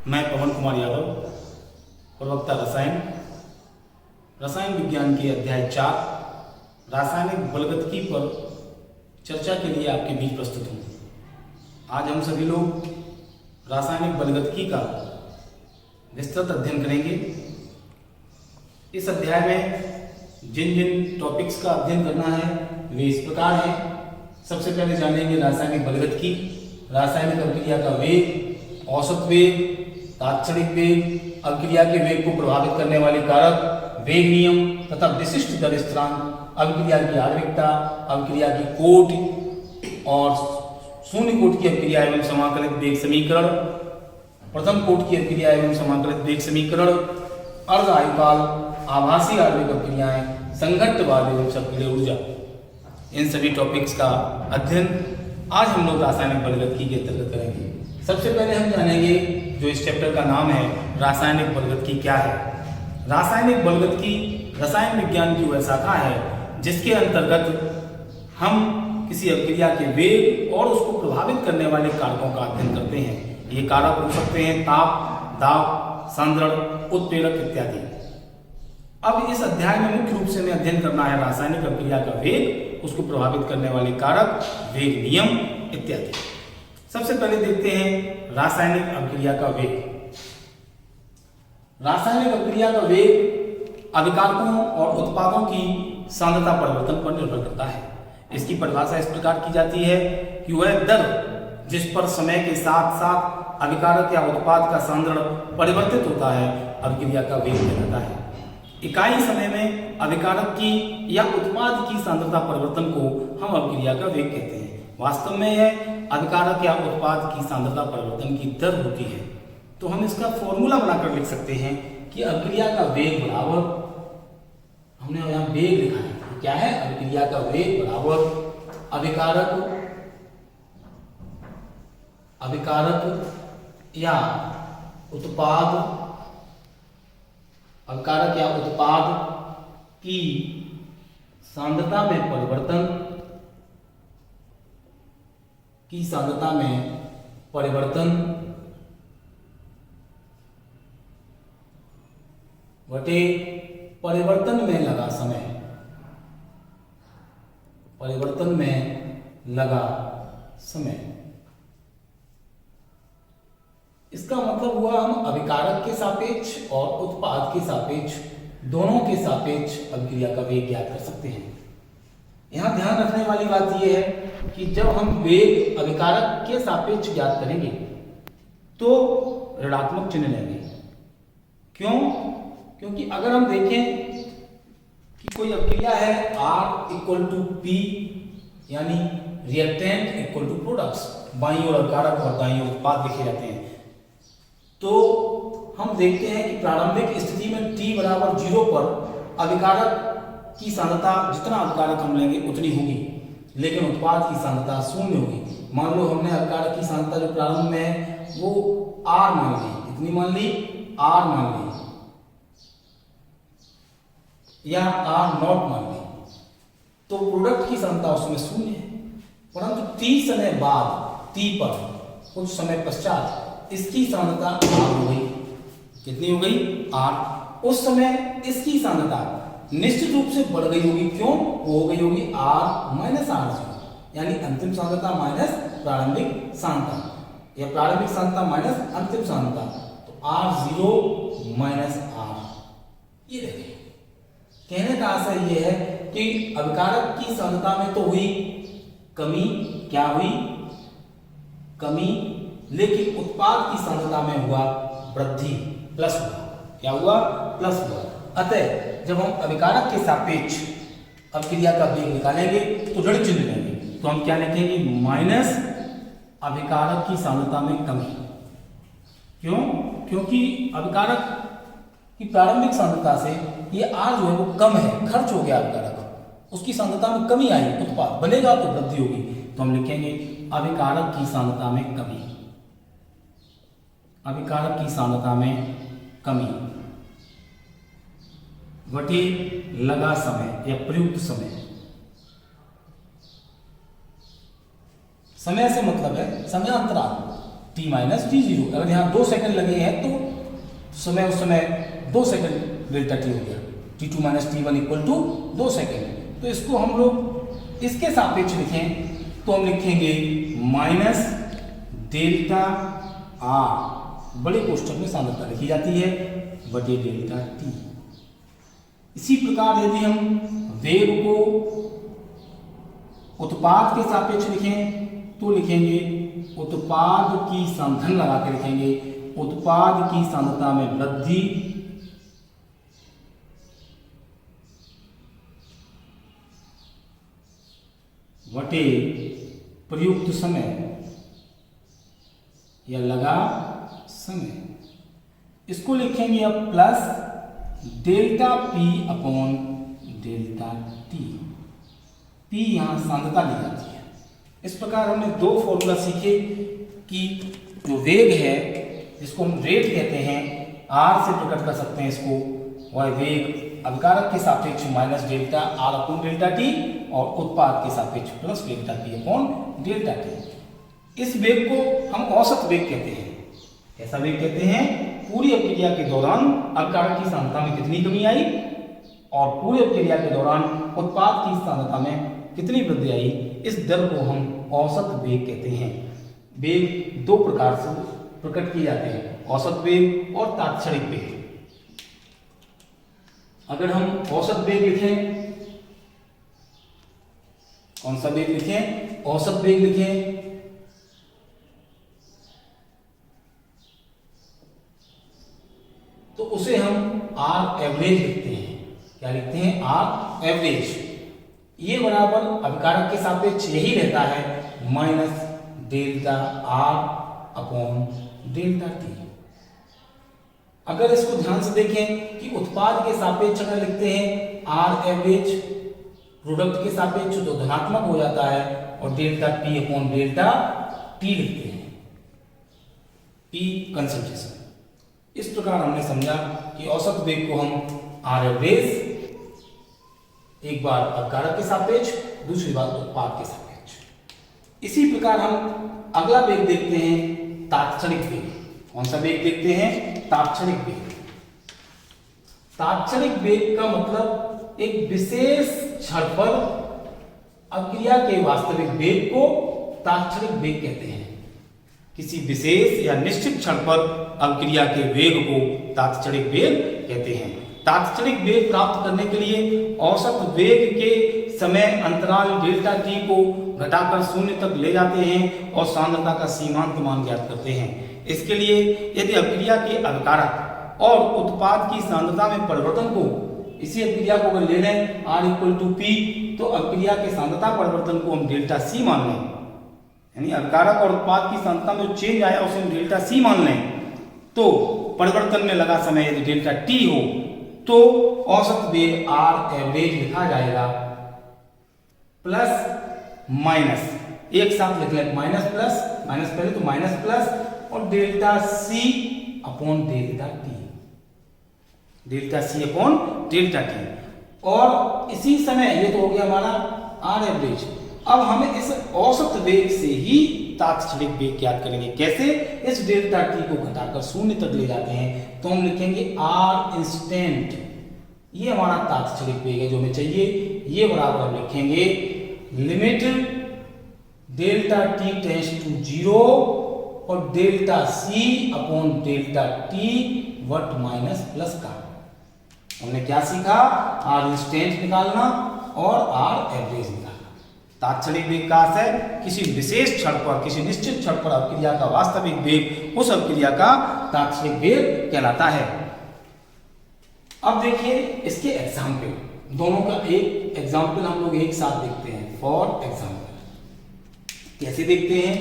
मैं पवन कुमार यादव, प्रवक्ता रसायन विज्ञान के अध्याय 4 रासायनिक बलगतिकी पर चर्चा के लिए आपके बीच प्रस्तुत हूँ। आज हम सभी लोग रासायनिक बलगतिकी का विस्तृत अध्ययन करेंगे। इस अध्याय में जिन जिन टॉपिक्स का अध्ययन करना है वे इस प्रकार हैं। सबसे पहले जानेंगे रासायनिक बलगतिकी, रासायनिक अभिक्रिया का वेग, औसत वेग, तात्क्षणिक वेग, अभिक्रिया के वेग को प्रभावित करने वाले कारक, वेग नियम तथा विशिष्ट दर स्थिरांक, अभिक्रिया की आणविकता, अभिक्रिया की कोटि और शून्य कोटि की अभिक्रिया एवं समाकलित वेग समीकरण, प्रथम कोटि की अभिक्रिया एवं समाकलित वेग समीकरण, अर्ध आयुकाल, आभासी आणविक अभिक्रियाएं, संघट्टवाद एवं सक्रिय ऊर्जा, इन सभी टॉपिक्स का अध्ययन आज हम लोग रासायनिक बलगतिकी के अंतर्गत करेंगे। सबसे पहले हम जानेंगे जो इस चैप्टर का नाम है रासायनिक बलगतिकी क्या है। रासायनिक बलगतिकी रसायन विज्ञान की वह शाखा है जिसके अंतर्गत हम किसी अभिक्रिया के वेग और उसको प्रभावित करने वाले कारकों का अध्ययन करते हैं। ये कारक हो सकते हैं ताप, दाब, सांद्रण, उत्प्रेरक इत्यादि। अब इस अध्याय में मुख्य रूप से हमें अध्ययन करना है रासायनिक अभिक्रिया का वेग, उसको प्रभावित करने वाले कारक, वेग नियम इत्यादि। सबसे पहले देखते हैं रासायनिक अभिक्रिया का वेग। रासायनिक अभिक्रिया का वेग अभिकारकों और उत्पादों की सांद्रता परिवर्तन पर निर्भर करता है। इसकी परिभाषा इस प्रकार की जाती है कि वह दर जिस पर समय के साथ साथ अभिकारक या उत्पाद का सांद्रण परिवर्तित होता है अभिक्रिया का वेग कहलाता है। इकाई समय में अभिकारक की या उत्पाद की सांद्रता परिवर्तन को हम अभिक्रिया का वेग कहते हैं। वास्तव में यह अभिकारक या उत्पाद की सांद्रता परिवर्तन की दर होती है। तो हम इसका फॉर्मूला बनाकर लिख सकते हैं कि अभिक्रिया का वेग बराबर, हमने यहाँ वेग लिखा है, तो क्या है अभिक्रिया का वेग बराबर अभिकारक या उत्पाद की सांद्रता में परिवर्तन बटे परिवर्तन में लगा समय। इसका मतलब हुआ हम अभिकारक के सापेक्ष और उत्पाद के सापेक्ष, दोनों के सापेक्ष अभिक्रिया का वेग ज्ञात कर सकते हैं। यहां ध्यान रखने वाली बात यह है कि जब हम वेग अभिकारक के सापेक्ष ज्ञात करेंगे तो ऋणात्मक चिन्ह लेंगे। क्यों? क्योंकि अगर हम देखें कि कोई अभिक्रिया है R = P, यानी रिएक्टेंट इक्वल टू प्रोडक्ट्स, बाईं ओर अभिकारक और दाईं ओर उत्पाद लिखे जाते हैं, तो हम देखते हैं कि प्रारंभिक स्थिति में t बराबर 0 पर अभिकारक की सांद्रता, जितना अभिकारक हम लेंगे उतनी होगी, लेकिन उत्पाद की सांद्रता 0 होगी। मान लो हमने अभिकारक की सांद्रता जो प्रारंभ में है वो R मान ली, इतनी मान ली, R मान ली या R0 मान ली, तो प्रोडक्ट की सांद्रता उसमें 0 है। परंतु t समय बाद, t पर कुछ समय पश्चात इसकी सांद्रता R हो गई। कितनी हो गई? R। उस समय इसकी सांद्रता निश्चित रूप से बढ़ गई होगी। क्यों? वो हो गई होगी R - R0, यानी अंतिम सांद्रता माइनस प्रारंभिक सांद्रता या प्रारंभिक सांद्रता माइनस अंतिम सांद्रता, तो R0 - R। ये देखिए, कहने का आशय ये है कि अभिकारक की सांद्रता में तो हुई कमी, क्या हुई? कमी, लेकिन उत्पाद की सांद्रता में हुआ वृद्धि, प्लस हुआ। क्या हुआ? प्लस हुआ। अतः जब हम अभिकारक के सापेक्ष अभिक्रिया का वेग निकालेंगे तो ऋण चिन्ह लेंगे, तो हम क्या लिखेंगे? माइनस अभिकारक की सांद्रता में कमी। क्यों? क्योंकि अभिकारक की प्रारंभिक सांद्रता से ये R जो है वो कम है, खर्च हो गया अभिकारक, उसकी सांद्रता में कमी आई, उत्पाद बनेगा तो वृद्धि होगी, तो हम लिखेंगे अभिकारक की सांद्रता में कमी, अभिकारक की सांद्रता में कमी बटे लगा समय या प्रयुक्त समय। समय से मतलब है समय अंतराल, t माइनस टी जीरो। अगर यहाँ 2 सेकंड लगे हैं तो समय उस समय 2 सेकंड डेल्टा टी हो गया, t2 minus t1 equal to 2 second. तो इसको हम लोग इसके सापेक्ष लिखें तो हम लिखेंगे माइनस डेल्टा आर, बड़े कोष्ठक में सांद्रता लिखी जाती है, बटे डेल्टा टी। इसी प्रकार यदि हम वेग को उत्पाद के सापेक्ष लिखें तो लिखेंगे उत्पाद की धन लगा के लिखेंगे उत्पाद की सांद्रता में वृद्धि बटे प्रयुक्त समय या लगा समय। इसको लिखेंगे अब plus delta P upon delta T. P यहां सांद्रता ली जाती है। इस प्रकार हमने 2 फॉर्मूला सीखे कि जो वेग है जिसको हम रेट कहते हैं, आर से प्रकट कर सकते हैं इसको, वह वेग अभिकारक के सापेक्ष minus delta R upon delta T और उत्पाद के सापेक्ष plus delta P upon delta T. इस वेग को हम औसत वेग कहते हैं। ऐसा वेग कहते हैं पूरी अभिक्रिया के दौरान अभिकारक की सांद्रता में कितनी कमी आई और पूरी अभिक्रिया के दौरान उत्पाद की सांद्रता में कितनी वृद्धि आई, इस दर को हम औसत वेग कहते हैं। वेग 2 प्रकार से प्रकट किए जाते हैं, औसत वेग और तात्क्षणिक वेग। अगर हम औसत वेग लिखें, कौन सा वेग लिखें? औसत वेग लिखें तो उसे हम आर एवरेज लिखते हैं। क्या लिखते हैं? R average. ये बराबर अभिकारक के सापेक्ष यही रहता है minus delta R upon delta T. अगर इसको ध्यान से देखें कि उत्पाद के सापेक्ष अगर लिखते हैं आर एवरेज, प्रोडक्ट के सापेक्ष तो धनात्मक हो जाता है और delta P upon delta T लिखते हैं, पी कंसंट्रेशन। इस प्रकार हमने समझा कि औसत वेग को हम आर एवरेज, एक बार अभिकारक के सापेक्ष, दूसरी बार उत्पाद के सापेक्ष। इसी प्रकार हम अगला वेग देखते हैं तात्क्षणिक वेग। कौन सा वेग देखते हैं? तात्क्षणिक वेग। तात्क्षणिक वेग का मतलब एक विशेष क्षण पर अभिक्रिया के वास्तविक वेग को तात्क्षणिक वेग कहते हैं। किसी विशेष या निश्चित क्षण पर अभिक्रिया के वेग को तात्क्षणिक वेग कहते हैं। तात्क्षणिक वेग प्राप्त करने के लिए औसत वेग के समय अंतराल डेल्टा टी को घटाकर 0 तक ले जाते हैं और सांद्रता का सीमांत मान ज्ञात करते हैं। इसके लिए यदि अभिक्रिया के अभिकारक और उत्पाद की सांद्रता में परिवर्तन को, इसी अभिक्रिया को अगर ले लें R इक्वल टू पी, तो अभिक्रिया के सांद्रता परिवर्तन को हम डेल्टा सी मान लें, यानी अभिकारक और उत्पाद की सांद्रता में जो चेंज आया उसे हम डेल्टा सी मान लें, तो परिवर्तन में लगा समय यदि डेल्टा टी हो तो औसत वेग आर एवरेज लिखा जाएगा प्लस माइनस, एक साथ लिख लें माइनस प्लस, माइनस पहले तो माइनस प्लस और delta C upon delta T, delta C upon delta T. और इसी समय ये तो हो गया हमारा आर एवरेज। अब हमें इस औसत वेग से ही तात्क्षणिक वेग ज्ञात करेंगे। कैसे? इस डेल्टा टी को घटाकर 0 तक ले जाते हैं तो हम लिखेंगे आर इंस्टेंट। ये हमारा तात्क्षणिक वेग है जो हमें चाहिए। ये बराबर हम लिखेंगे limit delta T tends to 0 और delta C upon delta T what minus plus का। हमने क्या सीखा? आर इंस्टेंट निकालना और आर एवरेज निकालना। तात्क्षणिक वेग का अर्थ है किसी विशेष क्षण पर, किसी निश्चित क्षण पर अभिक्रिया का वास्तविक वेग उस अभिक्रिया का तात्क्षणिक वेग कहलाता है। अब देखिए इसके एग्जाम्पल, दोनों का एक एग्जाम्पल हम लोग एक साथ देखते हैं। फॉर एग्जाम्पल कैसे देखते हैं?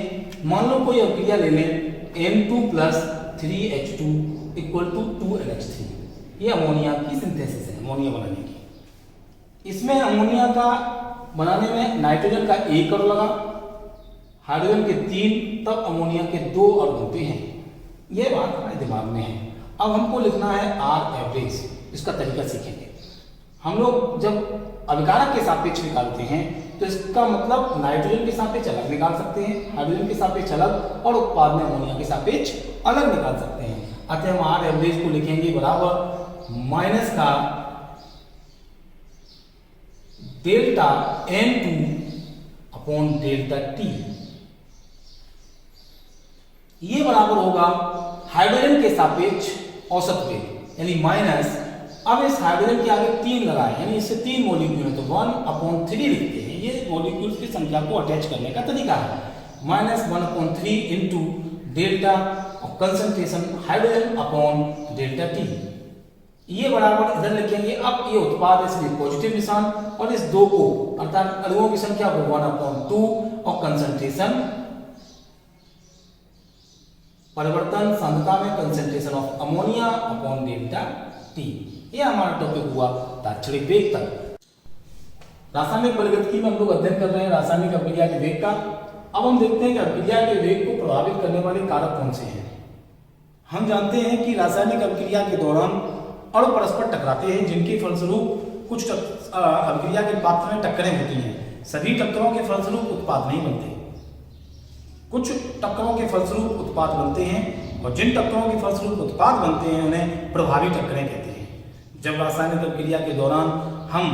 मान लो कोई अभिक्रिया ले लें M2 plus 3H2 equal to 2NH3। ये अमोनिया की सिंथेसिस है, अमोनिया बनाने की। इसमें अमोनिया का बनाने में नाइट्रोजन का 1 अणु लगा, हाइड्रोजन के 3, तब अमोनिया के 2 अणु बनते हैं। यह बात हमारे दिमाग में है। अब हमको लिखना है आर एवरेज। इसका तरीका सीखेंगे। हम लोग जब अभिकारक के सापेक्ष निकालते हैं तो इसका मतलब नाइट्रोजन के सापेक्ष अलग निकाल सकते हैं, हाइड्रोजन के सापेक्ष अलग और उत्पाद में अमोनिया के सापेक्ष अलग निकाल सकते हैं। अतः हम आर एवरेज को लिखेंगे बराबर माइनस का delta N2 upon delta T, ये बराबर होगा हाइड्रोजन के सापेक्ष औसत वेग, यानी माइनस, अब इस हाइड्रोजन के आगे 3 लगाए, यानी इससे 3 मॉलिक्यूल है तो 1/3 लिखते हैं। ये मॉलिक्यूल्स की संख्या को अटैच करने का तरीका है। Minus 1/3 into delta of concentration hydrogen upon delta T, ये बराबर इधर लिखेंगे। अब ये उत्पाद इसलिए पॉजिटिव निशान और इस 2 को अर्थात अणुओं की संख्या को 1/2 और कंसंट्रेशन परिवर्तन सांद्रता में concentration of ammonia upon delta T, ये हमारा टॉपिक हुआ तात्क्षणिक वेग तक। रासायनिक बलगतिकी में हम लोग अध्ययन कर रहे हैं रासायनिक अभिक्रिया के वेग का। अब हम देखते हैं कि अभिक्रिया के वेग को प्रभावित करने वाले कारक कौन से हैं। हम जानते हैं कि रासायनिक अभिक्रिया के दौरान अणु परस्पर टकराते हैं, जिनके फलस्वरूप कुछ अभिक्रिया के पात्र में टक्करें होती हैं। सभी टक्करों के फलस्वरूप उत्पाद नहीं बनते, कुछ टक्करों के फलस्वरूप उत्पाद बनते हैं और जिन टक्करों के फलस्वरूप उत्पाद बनते हैं उन्हें प्रभावी टक्करें कहते हैं। जब रासायनिक अभिक्रिया के दौरान हम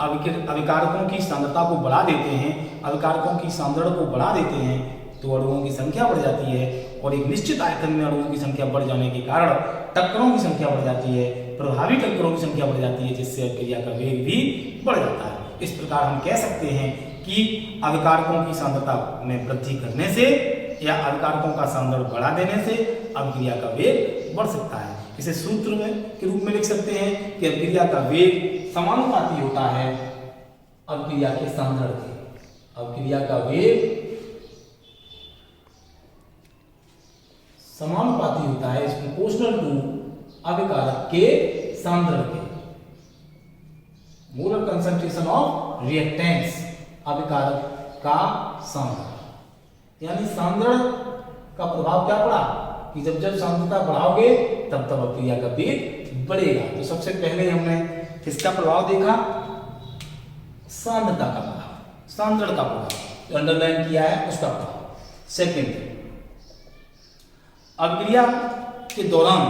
अभिकारकों की सांद्रता को बढ़ा देते हैं, अभिकारकों की सांद्रण को बढ़ा देते हैं, तो अणुओं की संख्या बढ़ जाती है और एक निश्चित आयतन में अणुओं की संख्या बढ़ जाने के कारण टक्करों की संख्या बढ़ जाती है, प्रभावी टक्करों की संख्या बढ़ जाती है, जिससे अभिक्रिया का वेग भी बढ़ जाता है। इस प्रकार हम कह सकते हैं कि अभिकारकों की सांद्रता में वृद्धि करने से या अभिकारकों का सांद्रण बढ़ा देने से अभिक्रिया का वेग बढ़ सकता है। इसे सूत्र में के रूप में लिख सकते हैं कि अभिक्रिया का वेग समानुपाती होता है अभिक्रिया के सांद्रण के। अभिक्रिया का वेग समानुपाती होता है, इज प्रोपोर्शनल टू अभिकारक के सांद्रण के। मोलर कंसंट्रेशन ऑफ रिएक्टेंट्स, अभिकारक का सांद्रण, यानी सांद्रण का प्रभाव क्या पड़ा कि जब जब सांद्रता बढ़ाओगे तब तब अभिक्रिया का वेग बढ़ेगा। तो सबसे पहले हमने किसका प्रभाव देखा, सांद्रता का प्रभाव, सांद्रण का प्रभाव जो अंडरलाइन किया है उसका प्रभाव। सेकंड, अभिक्रिया के दौरान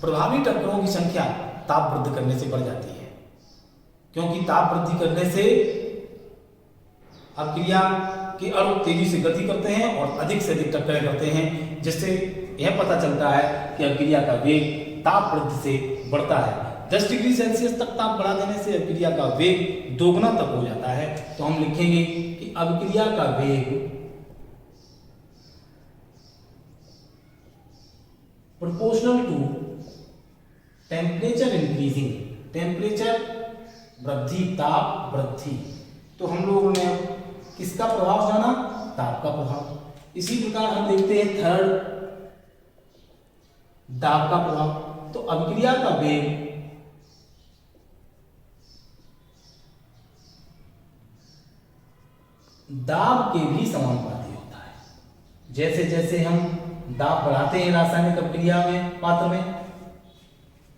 प्रभावी टक्करों की संख्या ताप वृद्धि करने से बढ़ जाती है, क्योंकि ताप वृद्धि करने से अभिक्रिया के अणु तेजी से गति करते हैं और अधिक से अधिक टक्करें करते हैं, जिससे यह पता चलता है कि अभिक्रिया का वेग ताप वृद्धि से बढ़ता है। 10 डिग्री सेल्सियस तक ताप बढ़ा देने से अभिक्रिया का वेग दोगुना तक हो जाता है। तो हम लिखेंगे कि अभिक्रिया का वेग proportional to temperature increasing, temperature वृद्धि, ताप वृद्धि। तो हम लोगों ने किसका प्रभाव जाना, ताप का प्रभाव। इसी प्रकार हम देखते हैं थर्ड, दाब का प्रभाव। तो अभिक्रिया का वेग दाब के भी समानुपाती होता है। जैसे जैसे हम दाब बढ़ाते हैं रासायनिक अभिक्रिया में पात्र में,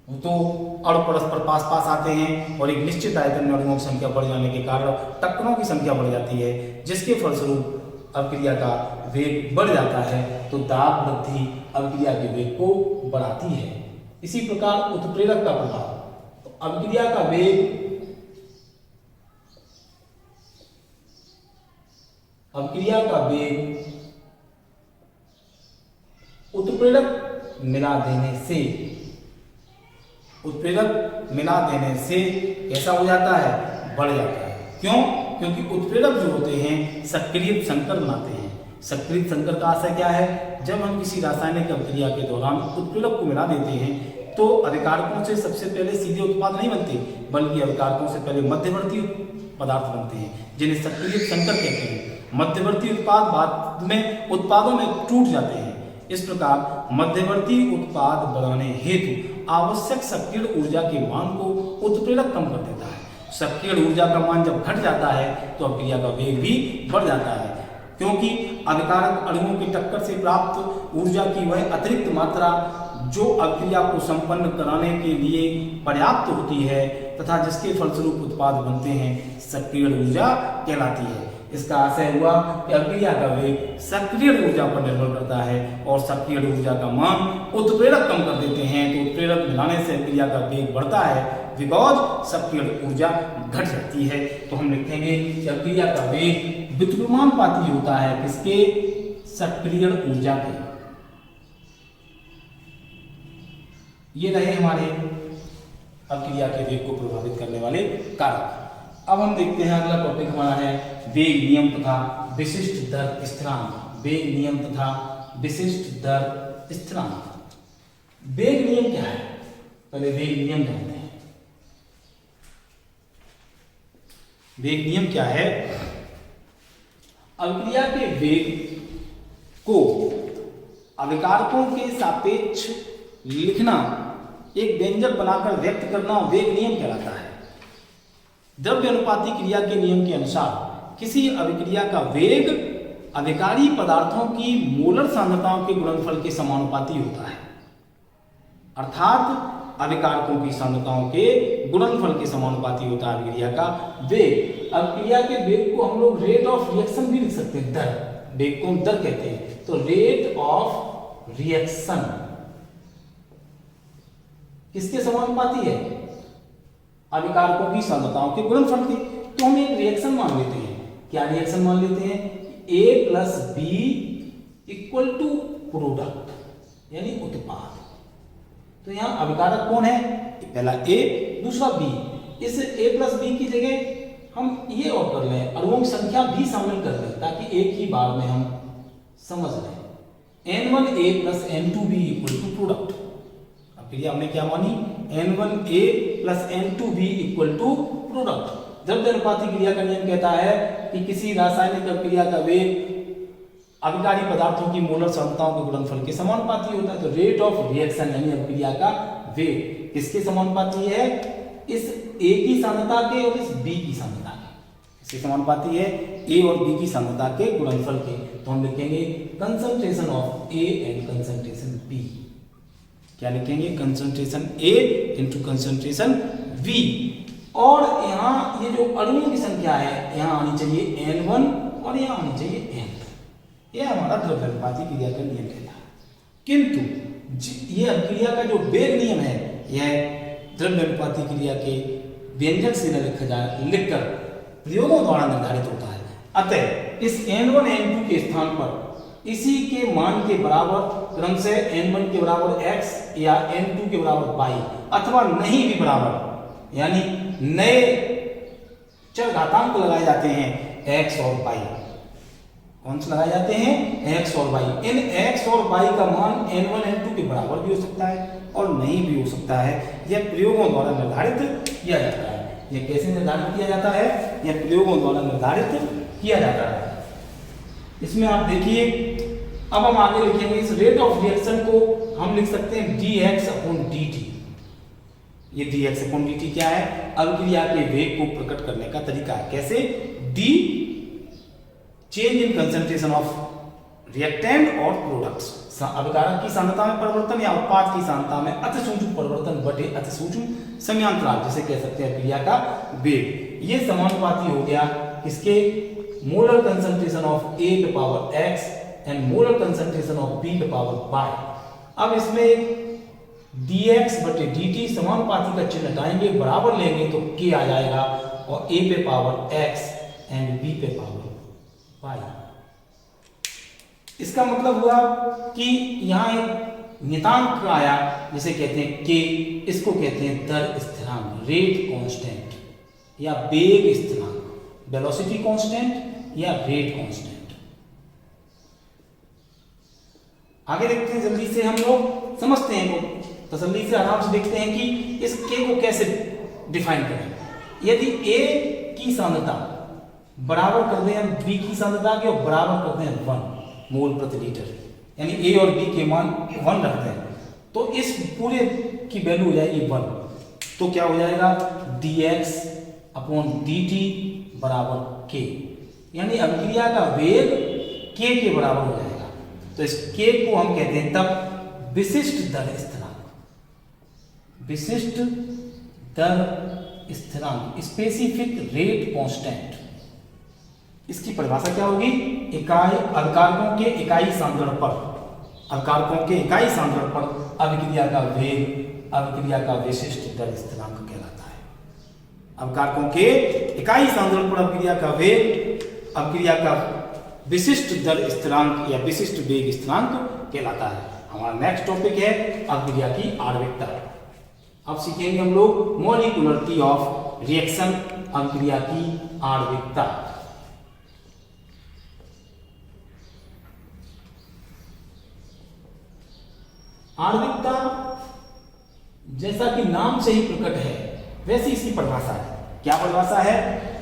तो अणु परस्पर पास पास आते हैं और एक निश्चित आयतन में अणुओं की संख्या बढ़ जाने के कारण टक्करों की संख्या बढ़ जाती है, जिसके फलस्वरूप अभिक्रिया का वेग बढ़ जाता है। तो दाब वृद्धि अभिक्रिया के वेग को बढ़ाती है। इसी प्रकार उत्प्रेरक का प्रभाव, तो अभिक्रिया का वेग, अभिक्रिया का वेग उत्प्रेरक मिला देने से, उत्प्रेरक मिला देने से कैसा हो जाता है, बढ़ जाता है। क्यों? क्योंकि उत्प्रेरक जो होते हैं सक्रिय संकर बनाते हैं। सक्रिय संकर का आशय क्या है, जब हम किसी रासायनिक अभिक्रिया के दौरान उत्प्रेरक को मिला देते हैं तो अभिकारकों से सबसे पहले सीधे उत्पाद नहीं बनते, बल्कि अभिकारकों से पहले मध्यवर्ती पदार्थ बनते हैं, जिन्हें सक्रिय संकर कहते हैं। मध्यवर्ती उत्पाद बाद में उत्पादों में टूट जाते हैं। इस प्रकार मध्यवर्ती उत्पाद बनाने हेतु आवश्यक सक्रिय ऊर्जा के मान को उत्प्रेरक कम कर देता है। सक्रिय ऊर्जा का मान जब घट जाता है तो अभिक्रिया का वेग भी बढ़ जाता है, क्योंकि अभिकारक अणुओं की टक्कर से प्राप्त ऊर्जा की वह अतिरिक्त मात्रा जो अभिक्रिया को संपन्न कराने के लिए पर्याप्त होती है, तथा जिसके फलस्वरूप उत्पाद बनते हैं सक्रियण ऊर्जा कहलाती है। इसका आशय हुआ कि अभिक्रिया का वेग सक्रियण ऊर्जा पर निर्भर करता है और सक्रियण ऊर्जा का मान उत्प्रेरक कम कर देते हैं तो उत्प्रेरक मिलाने से अभिक्रिया का वेग बढ़ता है, बिकॉज सक्रियण ऊर्जा घट जाती है। तो हम लिखेंगे कि अभिक्रिया का वेग व्युत्क्रमानुपाती होता है किसके? सक्रियण ऊर्जा के। ये रहे हमारे अभिक्रिया के वेग को प्रभावित करने वाले कारक। अब हम देखते हैं अगला टॉपिक हमारा है वेग नियम तथा विशिष्ट दर स्थिरांक। वेग नियम तथा विशिष्ट दर स्थिरांक। वेग नियम क्या है? पहले वेग नियम जानते हैं। वेग नियम क्या है? अभिक्रिया के वेग को अभिकारकों के सापेक्ष लिखना, एक व्यंजक बनाकर व्यक्त करना वेग नियम कहलाता है। द्रव्य अनुपाती क्रिया के नियम के अनुसार किसी अभिक्रिया का वेग अभिकारी पदार्थों की मोलर सांद्रताओं के गुणनफल के समानुपाती होता है, अर्थात अभिकारकों की सांद्रताओं के गुणनफल के समानुपाती होता है अभिक्रिया का वेग। अभिक्रिया के वेग को हम लोग रेट ऑफ रिएक्शन भी लिख सकते हैं, दर। वेग को हम दर कहते हैं, तो रेट ऑफ रिएक्शन किसके समानुपाती है? अभिकारकों की सांद्रताओं के गुणनफल के। तो हम एक रिएक्शन मान लेते हैं। क्या रिएक्शन मान लेते हैं? A plus B equal to product, यानी उत्पाद। तो यहाँ अभिकारक कौन है? पहला A, दूसरा B। इस A प्लस बी की जगह हम ये और कर लें, अणुओं की संख्या भी शामिल कर लें ताकि एक ही बार में हम समझ लें। N1A plus N2B equal to product. क्रिया हमने क्या मानी? N1A plus N2B equal to product. द्रव्य अनुपाती क्रिया का नियम कहता है कि किसी रासायनिक अभिक्रिया का वेग अभिकारी पदार्थों की मोलर सांद्रताओं के गुणनफल के समानुपाती होता है। तो रेट ऑफ रिएक्शन यानी अभिक्रिया का वेग किसके समानुपाती है? इस A की सांद्रता के और इस B की सांद्रता के। किसके समानुपाती है? A और B की सांद्रता के गुणनफल के। तो हम लिखेंगे concentration of A and concentration B। क्या लिखेंगे? Concentration A into concentration V। और यहाँ ये जो अणुओं की संख्या है, यहाँ आनी चाहिए N1 और यहाँ आनी चाहिए N। यह हमारा द्रव्य अनुपाती क्रिया का नियम कहता है। किंतु ये अभिक्रिया का जो वेग नियम है, यह द्रव्य अनुपाती क्रिया के व्यंजक से न लिखा जाए, लिखकर प्रयोगों द्वारा निर्धारित होता है। अतः इस N1 N2 के स्थान पर इसी के मान के बराबर क्रम से N1 के बराबर x या N2 के बराबर y अथवा नहीं भी बराबर, यानी नए चरघातांक लगाए जाते हैं x और y। कौन से लगाए जाते हैं? x और y। इन x और y का मान N1 N2 के बराबर भी हो सकता है और नहीं भी हो सकता है। यह प्रयोगों द्वारा निर्धारित किया जाता है। यह कैसे निर्धारित किया जाता है? यह प्रयोगों द्वारा निर्धारित किया जाता है। इसमें आप देखिए, अब हम आगे लिखेंगे इस रेट ऑफ रिएक्शन को हम लिख सकते हैं dx अपॉन dt। ये dx अपॉन dt क्या है? अभिक्रिया के वेग को प्रकट करने का तरीका है। कैसे? d change in concentration of reactant और प्रोडक्ट्स, अभिकारक की सांद्रता में परिवर्तन या उत्पाद की सांद्रता में अति सूक्ष्म परिवर्तन बटे अति सूक्ष्म समयांतराल, जिसे कह सकते हैं अभिक्रिया का वेग। ये समानुपाती हो गया किसके? मोलर कंसंट्रेशन ऑफ A पे power x and molar concentration of B पे पावर y। अब इसमें dx बटे dt समानुपाती का चिन्ह हटाएंगे, बराबर लेंगे तो k आ जाएगा और A पे पावर x एंड B पे पावर y। इसका मतलब हुआ कि यहाँ एक नियतांक आया जिसे कहते हैं k, इसको कहते हैं दर स्थिरांक, रेट कांस्टेंट या वेग स्थिरांक, वेलोसिटी कांस्टेंट या रेट कांस्टेंट। आगे देखते हैं, जल्दी से हम लोग समझते हैं, तसल्ली से आराम से देखते हैं कि इस k को कैसे डिफाइन करें। यदि A की सांद्रता बराबर कर दें हम B की सांद्रता के और बराबर करते हैं 1 मोल प्रति लीटर, यानी A और B के मान 1 रखते हैं, तो इस पूरे की वैल्यू हो जाएगी 1। तो क्या हो जाएगा? dx अपॉन dt बराबर k, यानी अभिक्रिया का वेग k के बराबर हो जाएगा। तो इस k को हम कहते हैं तब विशिष्ट दर स्थिरांक। विशिष्ट दर स्थिरांक, स्पेसिफिक रेट कांस्टेंट। इसकी परिभाषा क्या होगी? इकाई अभिकारकों के इकाई सांद्रण पर, अभिकारकों के इकाई सांद्रण पर अभिक्रिया का वेग अभिक्रिया का विशिष्ट दर स्थिरांक कहलाता है। अभिकारकों के इकाई सांद्रण पर अभिक्रिया का वेग अभिक्रिया का विशिष्ट दर स्थिरांक या विशिष्ट वेग स्थिरांक कहलाता है। हमारा नेक्स्ट टॉपिक है अभिक्रिया की आणविकता। अब सीखेंगे हम लोग मॉलिक्यूलरिटी ऑफ रिएक्शन, अभिक्रिया की आणविकता। आणविकता जैसा कि नाम से ही प्रकट है वैसी इसकी परिभाषा है। क्या परिभाषा है?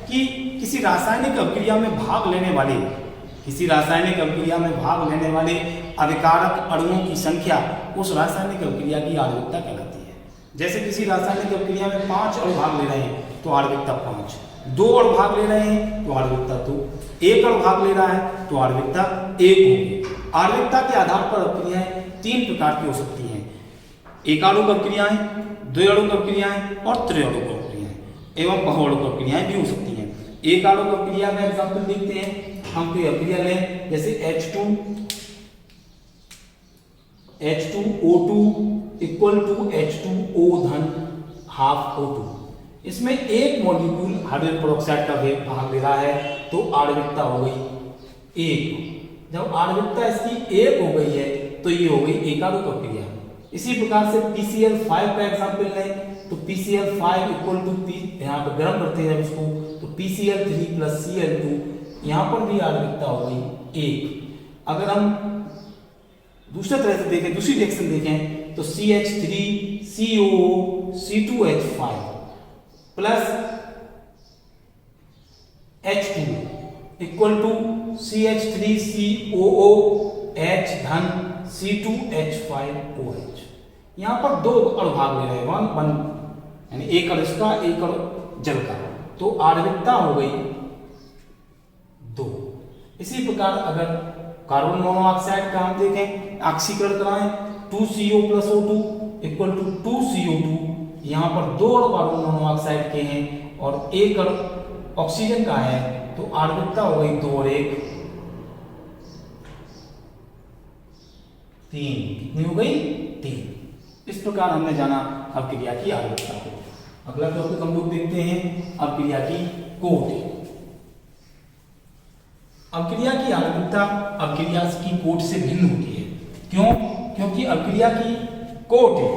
कि किसी रासायनिक अभिक्रिया में भाग लेने वाले अभिकारक अणुओं की संख्या उस रासायनिक अभिक्रिया की आणविकता कहलाती है। जैसे किसी रासायनिक अभिक्रिया में 5 अणु भाग ले रहे हैं तो आणविकता 5, 2 अणु भाग ले रहे हैं तो आणविकता 2, 1 अणु भाग ले रहा है तो आणविकता 1 होगी। आणविकता के आधार पर अभिक्रियाएं 3 प्रकार की हो सकती हैं: एकाणुक अभिक्रियाएं, द्वयाणुक अभिक्रियाएं और त्रियाणुक अभिक्रियाएं एवं बहुअणुक अभिक्रियाएं भी हो सकती हैं। एकाणुक अभिक्रिया का एग्जाम्पल देखते हैं। हम कोई अभिक्रिया लें जैसे H2O2 इक्वल टू H2O धन हाफ O2। इसमें एक मॉलिक्यूल हाइड्रोजन पेरोक्साइड का भाग ले रहा है तो आणविकता हो गई 1। जब आणविकता इसकी 1 हो गई है तो ये हो गई एकाणुक अभिक्रिया। इसी प्रकार से PCl5 का एग्जाम्पल लें तो PCl5 इक्वल टू यहाँ पर गर्म करते हैं इसको तो PCl3 प्लस Cl2, यहाँ पर भी आणविकता हो गई 1। अगर हम दूसरे तरह से देखें, दूसरी रिएक्शन देखें तो CH3COO C2H5 plus H2 equal to CH3COO H धन C2H5OH। यहाँ पर 2 अणु भाग ले रहे हैं, 1 1, यानी एक अणु इसका एक अणु जल का, तो आणविकता हो गई 2। इसी प्रकार अगर कार्बन मोनोऑक्साइड का हम देखें, ऑक्सीकरण कराएं 2CO plus O2 equal to 2CO2, यहाँ पर 2 अणु कार्बन मोनोऑक्साइड के हैं और एक अणु ऑक्सीजन का है तो आणविकता हो गई 2 और 1 3। कितनी हो गई? 3। इस प्रकार हमने जाना अभिक्रिया की आणविकता को। अगला टॉपिक हम लोग देखते हैं अभिक्रिया की कोटि। अभिक्रिया की आणविकता अभिक्रिया की कोटि से भिन्न होती है। क्यों? क्योंकि अभिक्रिया की कोटि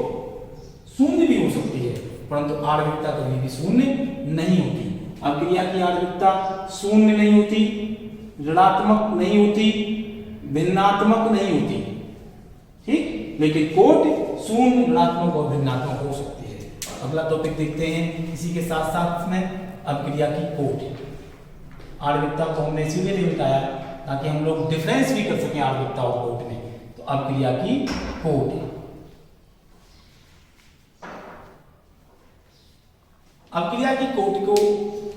शून्य भी हो सकती है परंतु आणविकता कभी भी शून्य नहीं होती। अभिक्रिया की आणविकता शून्य नहीं होती, ऋणात्मक नहीं होती, भिन्नात्मक नहीं होती, ठीक, लेकिन कोटि शून्य, ऋणात्मक और भिन्नात्मक हो सकती है। अगला टॉपिक देखते हैं इसी के साथ साथ में अभिक्रिया की कोटि। आणविकता को हमने इसीलिए बताया ताकि हम लोग डिफरेंस भी कर सकें आणविकता और कोटि में। तो अभिक्रिया की कोटि, अभिक्रिया की कोटि को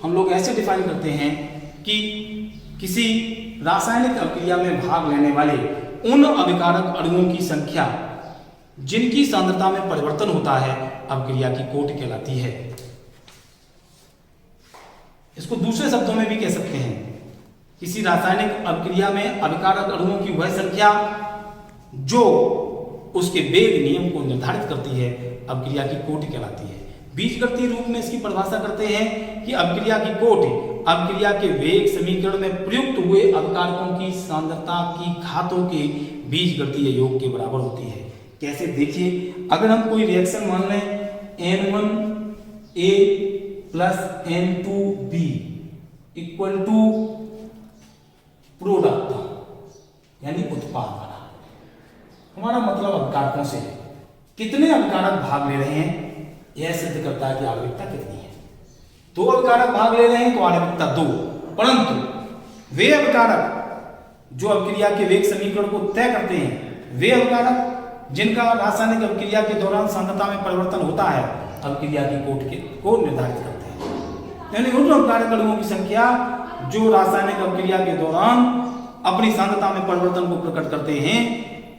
हम लोग ऐसे डिफाइन करते हैं कि किसी रासायनिक अभिक्रिया में भाग लेने वाले उन अभिकारक अणुओं की संख्या जिनकी सांद्रता में परिवर्तन होता है अभिक्रिया की कोटि कहलाती है। इसको दूसरे शब्दों में भी कह सकते हैं, किसी रासायनिक अभिक्रिया में अभिकारक अणुओं की वह संख्या जो उसके वेग नियम को निर्धारित करती है अभिक्रिया की कोटि कहलाती है। बीजगणितीय रूप में इसकी परिभाषा करते हैं कि अभिक्रिया की कोटि अभिक्रिया के वेग समीकरण में प्रयुक्त हुए अभिकारकों की सांद्रता की घातों के बीजगणितीय योग के बराबर होती है। कैसे? देखिए, अगर हम कोई रिएक्शन मान लें N1A plus N2B equal to product यानी उत्पाद बना, हमारा मतलब अभिकारकों से कितने अभिकारक भाग ले रहे हैं यह सिद्ध करता है कि आणविकता कितनी है। 2 अभिकारक भाग ले रहे हैं तो आणविकता 2, परंतु वे अभिकारक जो अभिक्रिया के वेग समीकरण को तय करते हैं, वे अभिकारक जिनका रासायनिक अभिक्रिया के दौरान सांद्रता में परिवर्तन होता है अभिक्रिया की कोटि को निर्धारित करते हैं। यानी उन अभिकारक अणुओं की संख्या जो रासायनिक अभिक्रिया के दौरान अपनी सांद्रता में परिवर्तन को प्रकट करते हैं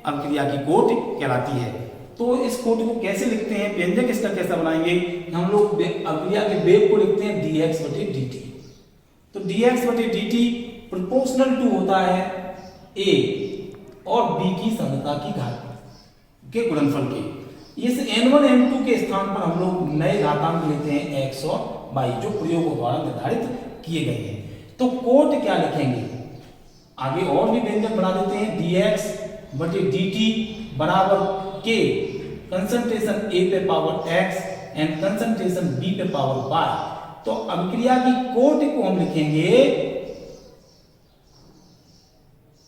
अभिक्रिया की कोटि कहलाती है। तो इस कोटि को कैसे लिखते हैं, व्यंजक इसका कैसा बनाएंगे, हम लोग अभिक्रिया के वेग को लिखते हैं dx बटे dt। तो dx बटे dt प्रोपोर्शनल टू होता है a और b की सांद्रता की घात के गुणनफल के। इस n1 n2 के स्थान पर हम लोग नए घातांक लेते हैं x और y जो प्रयोगों द्वारा निर्धारित किए गए हैं। तो कोट क्या लिखेंगे, आगे और भी व्यंजक बना देते हैं, dx बटे dt बराबर k कंसंट्रेशन a पे power x and concentration b पे पावर y। तो अभिक्रिया की कोट को हम लिखेंगे,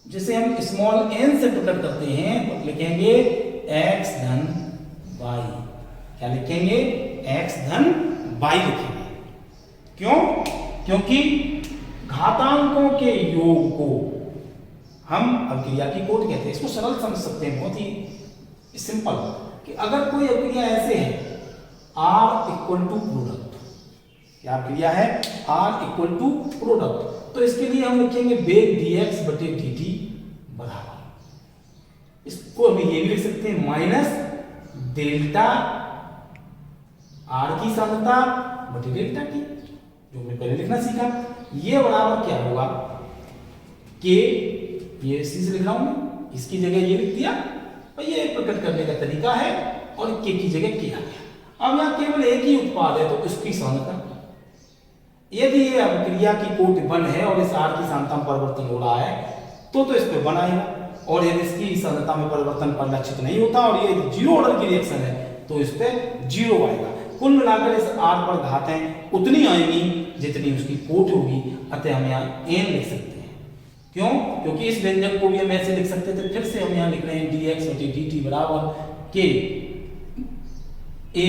जिसे हम स्मॉल n से प्रकट करते हैं, तो लिखेंगे x धन y। क्या लिखेंगे, x धन y लिखेंगे। क्यों, क्योंकि घातांकों के योग को हम अभिक्रिया की कोट कहते हैं। इसको सरल समझ सकते हैं, बहुत ही सिंपल, कि अगर कोई अभिक्रिया ऐसे है R इक्वल टू प्रोडक्ट, क्या अभिक्रिया है R इक्वल टू प्रोडक्ट, तो इसके लिए हम लिखेंगे वेग dx बटे dt बराबर, इसको हम ये भी लिख सकते हैं माइनस डेल्टा R की सांद्रता बटे डेल्टा t, जो हमने पहले लिखना सीखा। ये बराबर क्या होगा, k, ये इसी से लिख रहा हूं मैं, इसकी जगह ये लिख दिया, और ये प्रकट करने का तरीका है, और k की जगह k आ गया। अब यहाँ केवल एक ही उत्पाद है, तो इसकी सांद्रता, यदि ये अभिक्रिया की कोट 1 है और इस R की सांद्रता में परिवर्तन हो रहा है तो इस पे 1 आएगा, और यदि इसकी सांद्रता में परिवर्तन परिलक्षित नहीं होता और ये 0 ऑर्डर की रिएक्शन है तो इस पे 0 आएगा। कुल मिलाकर इस R पर घातें उतनी आएंगी जितनी उसकी कोट होगी, अतः हम यहाँ n लिख सकते हैं। क्यों, क्योंकि इस व्यंजक को भी हम ऐसे लिख सकते थे, फिर से हम यहाँ लिख रहे हैं dx बटे dt बराबर k a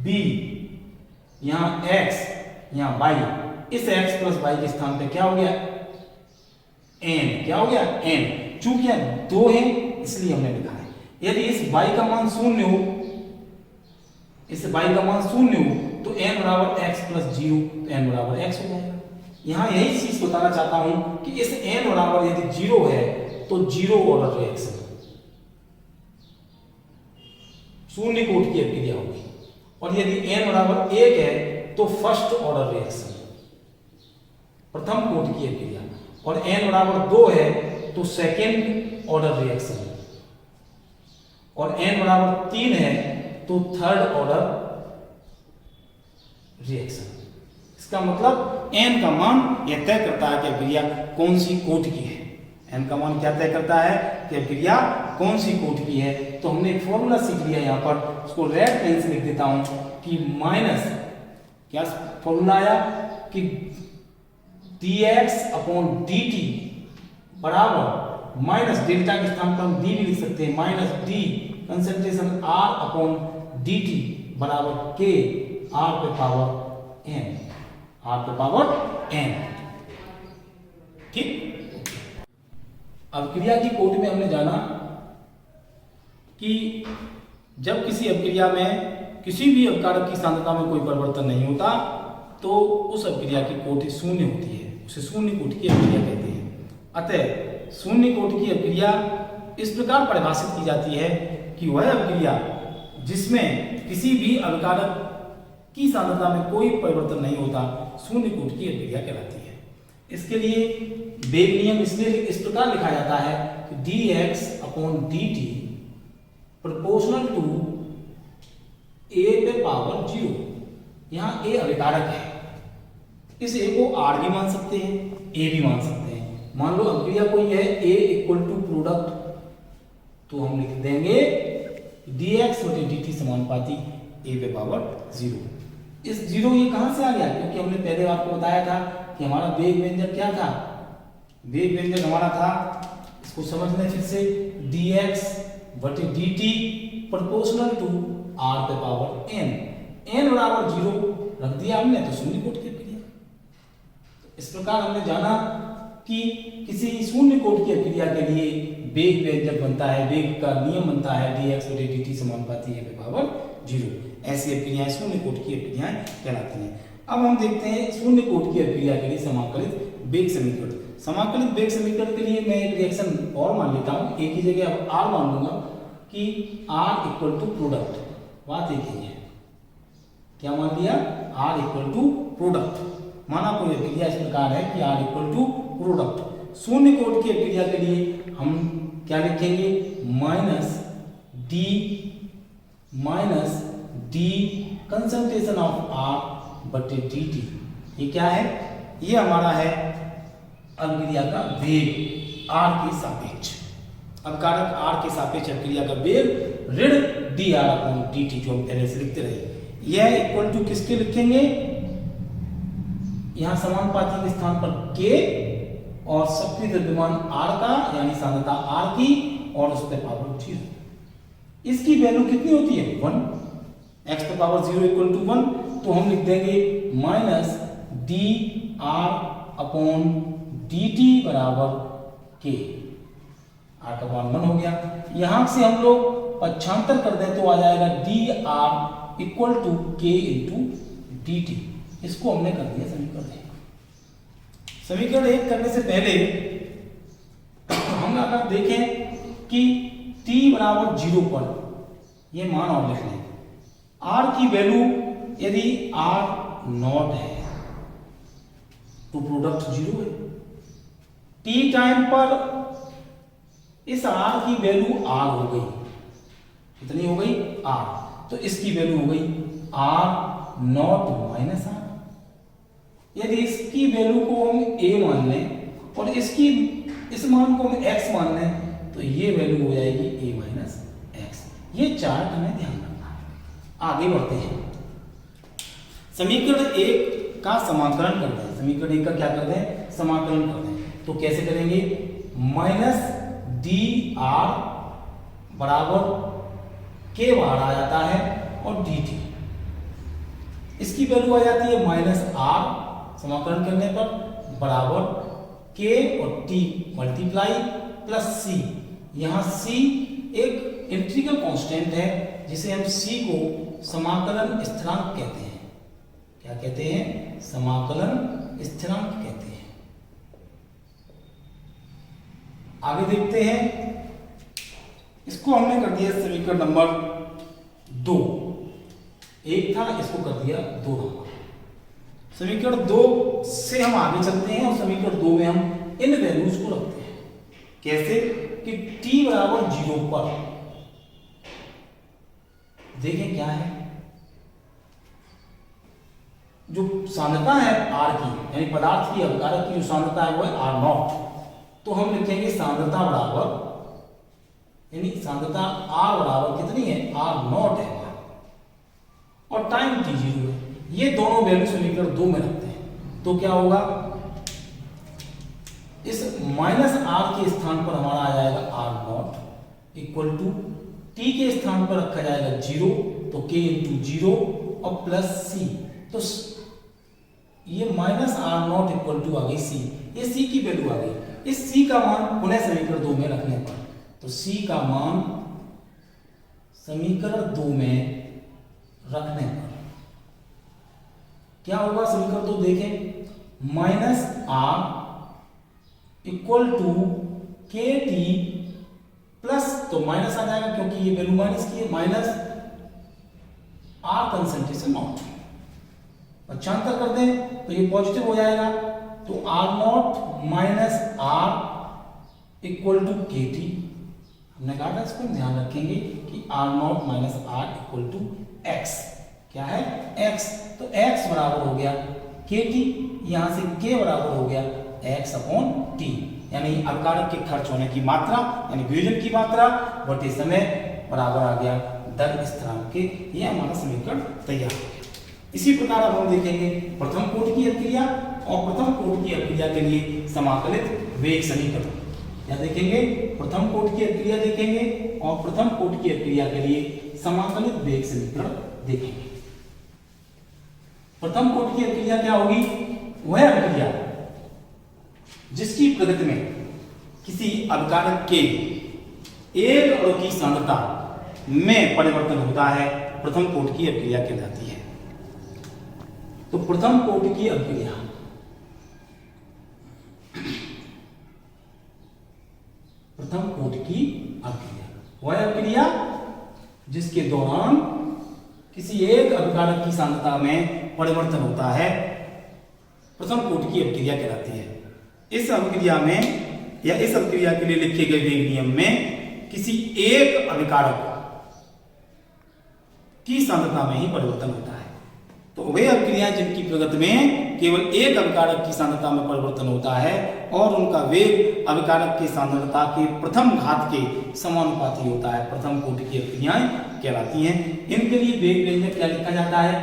b यहाँ x यहाँ y, इस x प्लस y के स्थान पे क्या हो गया n, क्या हो गया n, चूंकि 2 है इसलिए हमने लिखा है। यदि इस y का मान 0 हो, इस y का मान 0 हो तो n बराबर x प्लस 0, तो n बराबर x हो जाएगा। यहाँ यही चीज बताना चाहता हूं कि इस n बराबर यदि 0 है तो 0 ऑर्डर रिएक्शन, शून्य कोट की अभिक्रिया होगी, और यदि n बराबर 1 है तो फर्स्ट ऑर्डर रिएक्शन, प्रथम कोट की अभिक्रिया, और n बराबर 2 है तो सेकेंड ऑर्डर रिएक्शन, और n बराबर 3 है तो थर्ड ऑर्डर रिएक्शन। इसका मतलब n का मान यह तय करता है कि अभिक्रिया कौन सी कोट की है। n का मान क्या तय करता है कि अभिक्रिया कौन सी कोट की है। तो हमने एक फॉर्मूला सीख लिया यहाँ पर, उसको रेड पेन से लिख देता हूं कि माइनस, क्या फॉर्मूला आया कि dx अपॉन dt बराबर माइनस डेल्टा के स्थान पर हम d भी लिख सकते हैं, minus d concentration R upon dt बराबर k R पे पावर n, R पे पावर n। ठीक, अभिक्रिया की कोट में हमने जाना कि जब किसी अभिक्रिया में किसी भी अभिकारक की सांद्रता में कोई परिवर्तन नहीं होता तो उस अभिक्रिया की कोट 0 होती है, उसे शून्य कोट की अभिक्रिया कहते हैं। अतः शून्य कोट की अभिक्रिया इस प्रकार परिभाषित की जाती है कि वह अभिक्रिया जिसमें किसी भी अभिकारक की सांद्रता में कोई परिवर्तन नहीं होता शून्य कोट की अभिक्रिया कहलाती है। इसके लिए वेग नियम इसलिए इस प्रकार लिखा जाता है कि dx upon dt proportional to a पे पावर 0। यहाँ a अभिकारक है, इस a को r भी मान सकते हैं, a भी मान सकते हैं। मान लो अभिक्रिया कोई है a इक्वल टू प्रोडक्ट, तो हम लिख देंगे dx बटे dt समानुपाती a पे पावर 0। इस 0 ये कहां से आ गया, क्योंकि हमने पहले आपको बताया था कि हमारा वेग व्यंजक क्या था, वेग व्यंजक हमारा था, इसको समझने फिर से, dx बटे dt प्रोपोर्शनल टू r पे पावर n, n बराबर 0 रख दिया हमने तो शून्य कोट की अभिक्रिया। इस प्रकार हमने जाना कि किसी शून्य कोट की अभिक्रिया के लिए वेग व्यंजक बनता है, वेग का नियम बनता है dx बटे dt समानुपाती a पे पावर 0। ऐसी अभिक्रियाएं शून्य कोट की अभिक्रियाएं कहलाती हैं। अब हम देखते हैं शून्य कोट की अभिक्रिया के लिए समाकलित वेग समीकरण। समाकलित वेग समीकरण के लिए मैं एक रिएक्शन और मान लेता हूँ, एक ही जगह अब आर मान लूंगा कि आर इक्वल टू प्रोडक्ट। बात एक ही है, क्या मान लिया, आर इक्वल टू प्रोडक्ट। माना कोई अभिक्रिया इस प्रकार है कि आर इक्वल टू प्रोडक्ट। शून्य कोट की अभिक्रिया के लिए हम क्या लिखेंगे, minus D concentration of R बटे डी टी। ये क्या है, ये हमारा है अभिक्रिया का वेग आर के सापेक्ष, अभिकारक आर के सापेक्ष अभिक्रिया का वेग ऋण D R upon D T, जो हम पहले से लिखते रहे। यह इक्वल टू किसके लिखेंगे, यहां समानुपाती के स्थान पर के और शक्ति द्रव्यमान आर का यानी सांद्रता आर की और उस पर पावर 0। इसकी वैल्यू कितनी होती है, 1। एक्स पर पावर 0 इक्वल टू 1, तो हम लिख देंगे minus D R upon D T बराबर के, आर का मान 1 हो गया। यहां से हम लोग पक्षांतर कर दें तो आ जाएगा डी आर इक्वल टू के इंटू डी टी। इसको हमने कर दिया समीकरण 1। समीकरण 1 करने से पहले हम अगर देखें कि t बराबर 0 पर ये मान और लिख लें, r की वैल्यू यदि r नॉट है तो प्रोडक्ट 0 है। t टाइम पर इस r की वैल्यू r हो गई, कितनी हो गई, r, तो इसकी वैल्यू हो गई r नॉट माइनस r। यदि इसकी वैल्यू को हम a मान लें और इस मान को हम x मान लें तो ये वैल्यू हो जाएगी a माइनस एक्स। ये चार्ट हमें ध्यान रखना है। आगे बढ़ते हैं, समीकरण 1 का समाकलन कर दें। समीकरण 1 का क्या कर दें, समाकलन कर दें। तो कैसे करेंगे, माइनस डी आर बराबर के बाहर आ जाता है और डी टी, इसकी वैल्यू आ जाती है माइनस आर समाकलन करने पर बराबर के और टी मल्टीप्लाई प्लस सी। यहां सी एक इंटीग्रल कांस्टेंट है जिसे हम सी को समाकलन स्थिरांक कहते हैं। क्या कहते हैं, समाकलन स्थिरांक कहते हैं। आगे देखते हैं, इसको हमने कर दिया समीकरण नंबर 2, 1 था, इसको कर दिया 2 नंबर। समीकरण 2 से हम आगे चलते हैं और समीकरण 2 में हम इन वैल्यूज को रखते हैं। कैसे कि t बराबर 0 पर देखें क्या है, जो सांद्रता है r की यानी पदार्थ की अभिकारक की जो सांद्रता है वो है r नॉट। तो हम लिखेंगे सांद्रता बराबर यानी सांद्रता r बराबर कितनी है, r नॉट है और टाइम t0 है। ये दोनों वैल्यू समीकरण 2 में रखते हैं तो क्या होगा, इस माइनस आर के स्थान पर हमारा आ जाएगा R not equal to T के स्थान पर रखा जाएगा 0 तो के इंटू 0 और प्लस सी। तो ये minus are not equal to आ गई सी, ये सी की वैल्यू आ गई। इस सी का मान पुनः समीकरण 2 में रखने पर, तो सी का मान समीकरण 2 में रखने पर क्या होगा, समीकरण 2 देखें, minus R equal to K T plus, तो माइनस आ जाएगा क्योंकि ये वैल्यू माइनस की है, माइनस आर कंसंट्रेशन नॉट। पक्षांतर कर दें तो ये पॉजिटिव हो जाएगा, तो R not minus R equal to K T. हमने कहा था इसको ध्यान रखेंगे कि R not minus R equal to X. क्या है, एक्स। तो एक्स बराबर हो गया के टी, यहां से के बराबर हो गया एक्स अपॉन टी, यानी अभिकारक के खर्च होने की मात्रा यानी वियोजन की मात्रा बटे समय बराबर आ गया दर स्थिरांक के। ये हमारा समीकरण तैयार हो गया। इसी प्रकार अब हम देखेंगे प्रथम कोटि की अभिक्रिया और प्रथम कोटि की अभिक्रिया के लिए समाकलित वेग समीकरण। क्या देखेंगे, प्रथम कोटि की अभिक्रिया देखेंगे और प्रथम कोटि की अभिक्रिया के लिए समाकलित वेग समीकरण देखेंगे। प्रथम कोटि की अभिक्रिया क्या होगी, वह अभिक्रिया जिसकी प्रगति में किसी अभिकारक के एक अणु की सांद्रता में परिवर्तन होता है, प्रथम कोटि की अभिक्रिया कहलाती है। तो प्रथम कोटि की अभिक्रिया जिसके दौरान किसी एक अभिकारक की सांद्रता में परिवर्तन होता है, प्रथम कोटि की अभिक्रिया कहलाती है। इस अभिक्रिया में या इस अभिक्रिया के लिए लिखे गए वेग नियम में किसी एक अभिकारक की सांद्रता में ही परिवर्तन होता है। तो वे अभिक्रियाएं जिनकी प्रगति में केवल एक अभिकारक की सांद्रता में परिवर्तन होता है और उनका वेग अभिकारक की सांद्रता के प्रथम घात के समानुपाती होता है, प्रथम कोटि की अभिक्रियाएं कहलाती हैं। इनके लिए वेग व्यंजक क्या लिखा जाता है?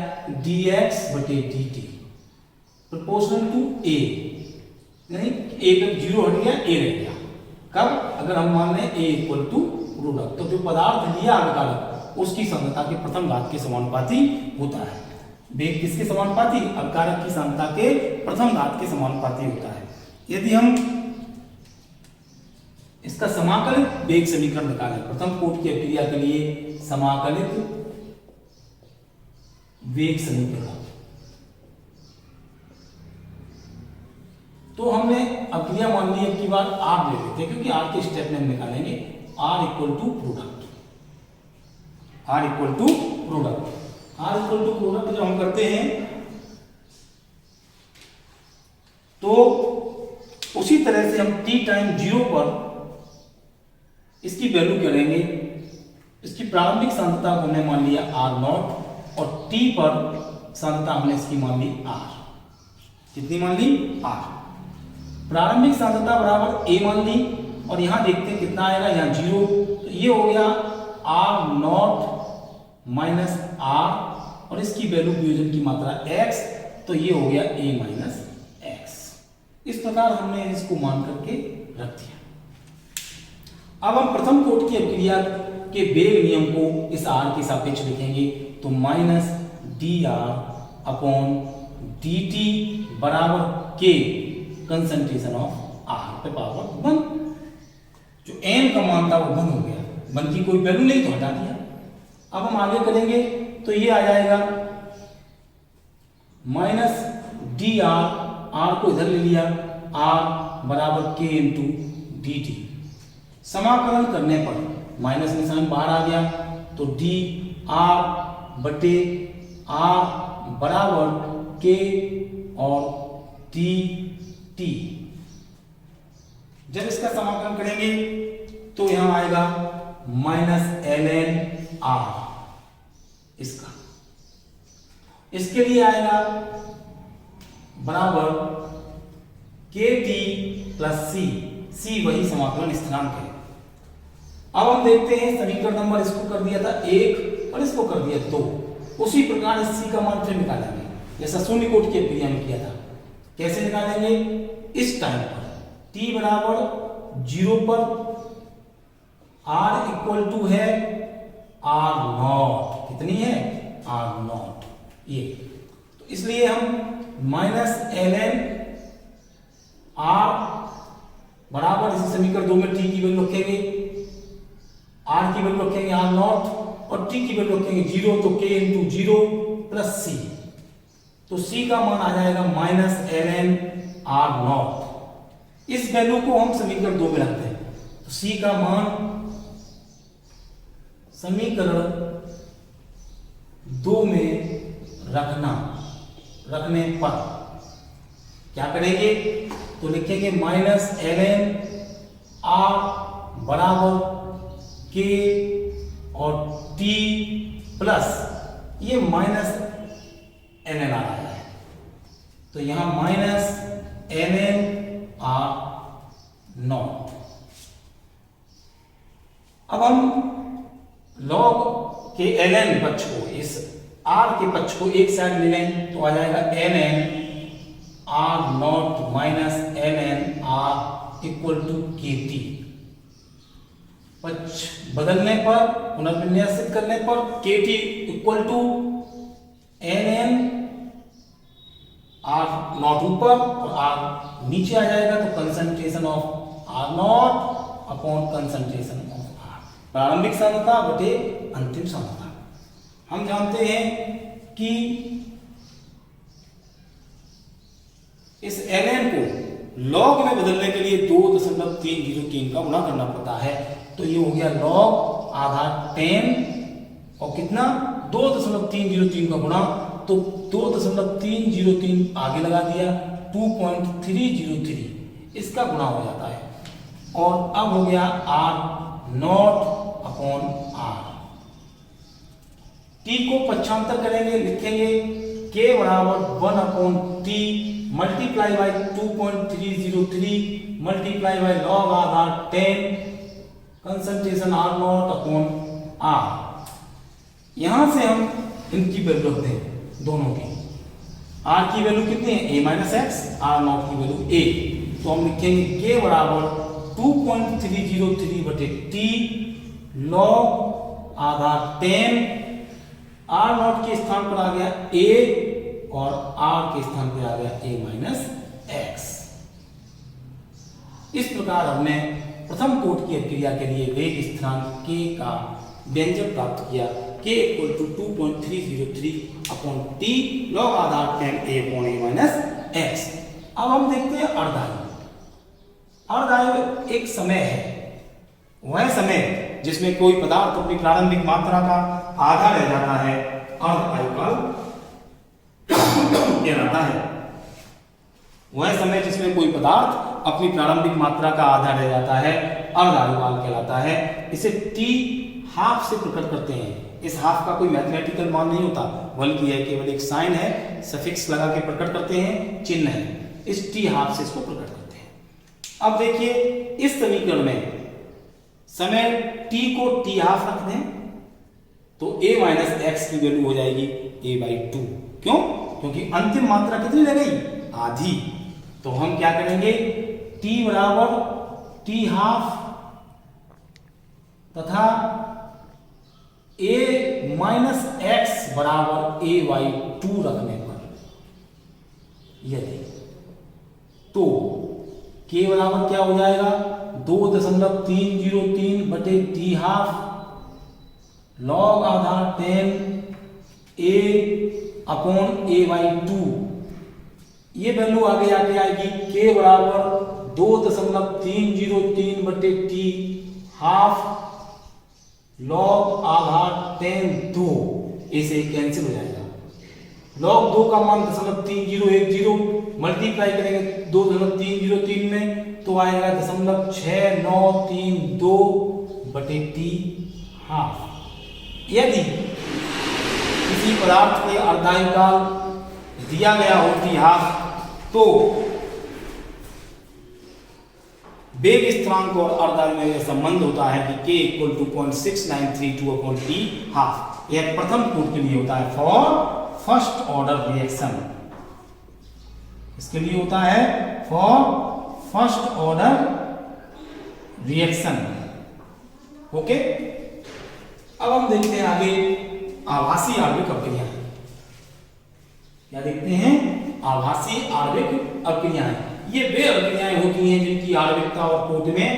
dx/dt प्रोपोर्शनल टू a, यानी a का 0 हट गया, a रह गया। कब? अगर हम मान लें a इक्वल टू प्रोडक्ट, तो जो पदार्थ लिया अभिकारक उसकी सांद्रता के प्रथम घात के समानुपाती होता है। वेग किसके समानुपाती? अभिकारक की सांद्रता के प्रथम घात के समानुपाती होता है। यदि हम इसका समाकलित वेग समीकरण निकालें, प्रथम कोटि की अभिक्रिया के लिए समाकलित वेग समीकरण, तो हमने अभिक्रिया मान ली एक की बार R ले लेते हैं, क्योंकि R के स्टेप में हम निकालेंगे R equal to product, R equal to product. R equal to product जब हम करते हैं तो उसी तरह से हम t टाइम 0 पर इसकी वैल्यू करेंगे। इसकी प्रारंभिक सांद्रता हमने मान लिया R0 और t पर सांद्रता हमने इसकी मान ली R। कितनी मान ली? R। प्रारंभिक सांद्रता बराबर A मान ली और यहां देखते हैं कितना आएगा, यहां 0, तो ये हो गया R0 माइनस R और इसकी वैल्यू वियोजन की मात्रा x, तो ये हो गया a माइनस एक्स। इस प्रकार हमने इसको मान करके रख दिया। अब हम प्रथम कोटि की अभिक्रिया के वेग नियम को इस r के सापेक्ष लिखेंगे, तो माइनस dr/dt बराबर k कंसंट्रेशन ऑफ r पे पावर 1। जो n का मान था वो 1 हो गया, 1 की कोई वैल्यू नहीं तो हटा दिया। अब हम आगे करेंगे तो ये आ जाएगा माइनस dr, r को इधर ले लिया, r बराबर k इंटू डी टी। समाकलन करने पर माइनस निशान बाहर आ गया, तो dr बटे r बराबर k और dt। जब इसका समाकलन करेंगे तो यहां आएगा माइनस ln r, इसका इसके लिए आएगा बराबर kt प्लस c वही समाकलन स्थिरांक है। अब हम देखते हैं समीकरण नंबर इसको कर दिया था 1 और इसको कर दिया 2, उसी प्रकार इस c का मान फिर निकालेंगे जैसा शून्य कोटि की अभिक्रिया में किया था। कैसे निकालेंगे? इस टाइम पर t बराबर 0 पर r इक्वल टू है R0, कितनी है? R0, ये, तो इसलिए हम माइनस ln r बराबर इसी समीकरण 2 में t की वैल्यू रखेंगे, r की वैल्यू रखेंगे R0 और t की वैल्यू रखेंगे 0, तो k इंटू 0 प्लस c, तो c का मान आ जाएगा माइनस ln R0। इस वैल्यू को हम समीकरण 2 में रखते हैं, तो c का मान समीकरण 2 में रखने पर क्या करेंगे? तो लिखेंगे माइनस ln r बराबर k और t प्लस ये माइनस ln r आया है, तो यहां माइनस ln r0। अब हम log के ln पक्ष को, इस r के पक्ष को एक साइड ले लें तो आ जाएगा ln r0 minus ln r equal to kt। पक्ष बदलने पर, पुनर्विन्यासित करने पर kt equal to ln r0 ऊपर और r नीचे आ जाएगा, तो concentration of r0 upon concentration of r, प्रारंभिक सांद्रता बटे अंतिम सांद्रता। हम जानते हैं कि इस ln को log में बदलने के लिए 2.30 का गुणा करना पड़ता है, तो ये हो गया log आधा 10 और कितना 2.303 का गुणा, तो 2.303 आगे लगा दिया, 2.303 इसका गुणा हो जाता है। और अब हो गया R not upon R। T को पक्षांतर करेंगे, लिखेंगे K बराबर 1/T multiply by 2.303 multiply by log आधार 10 concentration R not upon R। यहां से हम इनकी वैल्यू रखते हैं, दोनों की। R की वैल्यू कितनी है, a minus x, R not की वैल्यू a। तो हम लिखेंगे K बराबर 2.303 बटे T लॉग आधार 10, R नॉट के स्थान पर आ गया a और R के स्थान पर आ गया a माइनस एक्स। इस प्रकार हमने प्रथम कोट की अभिक्रिया के लिए वेग स्थिरांक k का व्यंजक प्राप्त किया, k equal to 2.303 upon t log आधार 10 a upon a minus X. अब हम देखते हैं अर्धायु। अर्धायु एक समय है, वह समय जिसमें कोई पदार्थ अपनी प्रारंभिक मात्रा का आधा रह जाता है, अर्धायु काल कहलाता है। वह समय जिसमें कोई पदार्थ अपनी प्रारंभिक मात्रा का आधा रह जाता है, अर्धायु काल कहलाता है। इसे t हाफ से प्रकट करते हैं। इस हाफ का कोई मैथमेटिकल मान नहीं होता, बल्कि यह केवल एक साइन है, सफिक्स लगा के प्रकट करते हैं, चिन्ह है। इस t हाफ से इसको प्रकट करते हैं। अब देखिए इस समीकरण में समय t को t हाफ रख दें तो a माइनस एक्स की वैल्यू हो जाएगी a/2। क्यों? क्योंकि अंतिम मात्रा कितनी रह गई, आधी। तो हम क्या करेंगे, t बराबर t हाफ तथा a माइनस एक्स बराबर a/2 रखने पर यदि, तो k बराबर क्या हो जाएगा, 2.303 बटे t हाफ लॉग आधार 10 a अपॉन a/2। ये वैल्यू आगे आके आएगी k बराबर 2.303 बटे t हाफ लॉग आधार 10 2, ऐसे कैंसिल हो जाएगा। लॉग 2 का मान 0.3010 मल्टीप्लाई करेंगे 2.303 में तो आएगा 0.6932 बटे t हाफ। यदि किसी पदार्थ के अर्धायु काल दिया गया हो t हाफ, तो वेग स्थिरांक और अर्धायु में यह संबंध होता है कि k equal to 0.6932 upon t half. यह प्रथम कोट के लिए होता है, फॉर फर्स्ट ऑर्डर रिएक्शन। इसके लिए होता है for first order reaction. Okay, अब हम देखते हैं आगे आभासी आणविक अभिक्रियाएं। क्या देखते हैं, आभासी आणविक अभिक्रियाएं। ये वे अभिक्रियाएं होती हैं जिनकी आणविकता और कोट में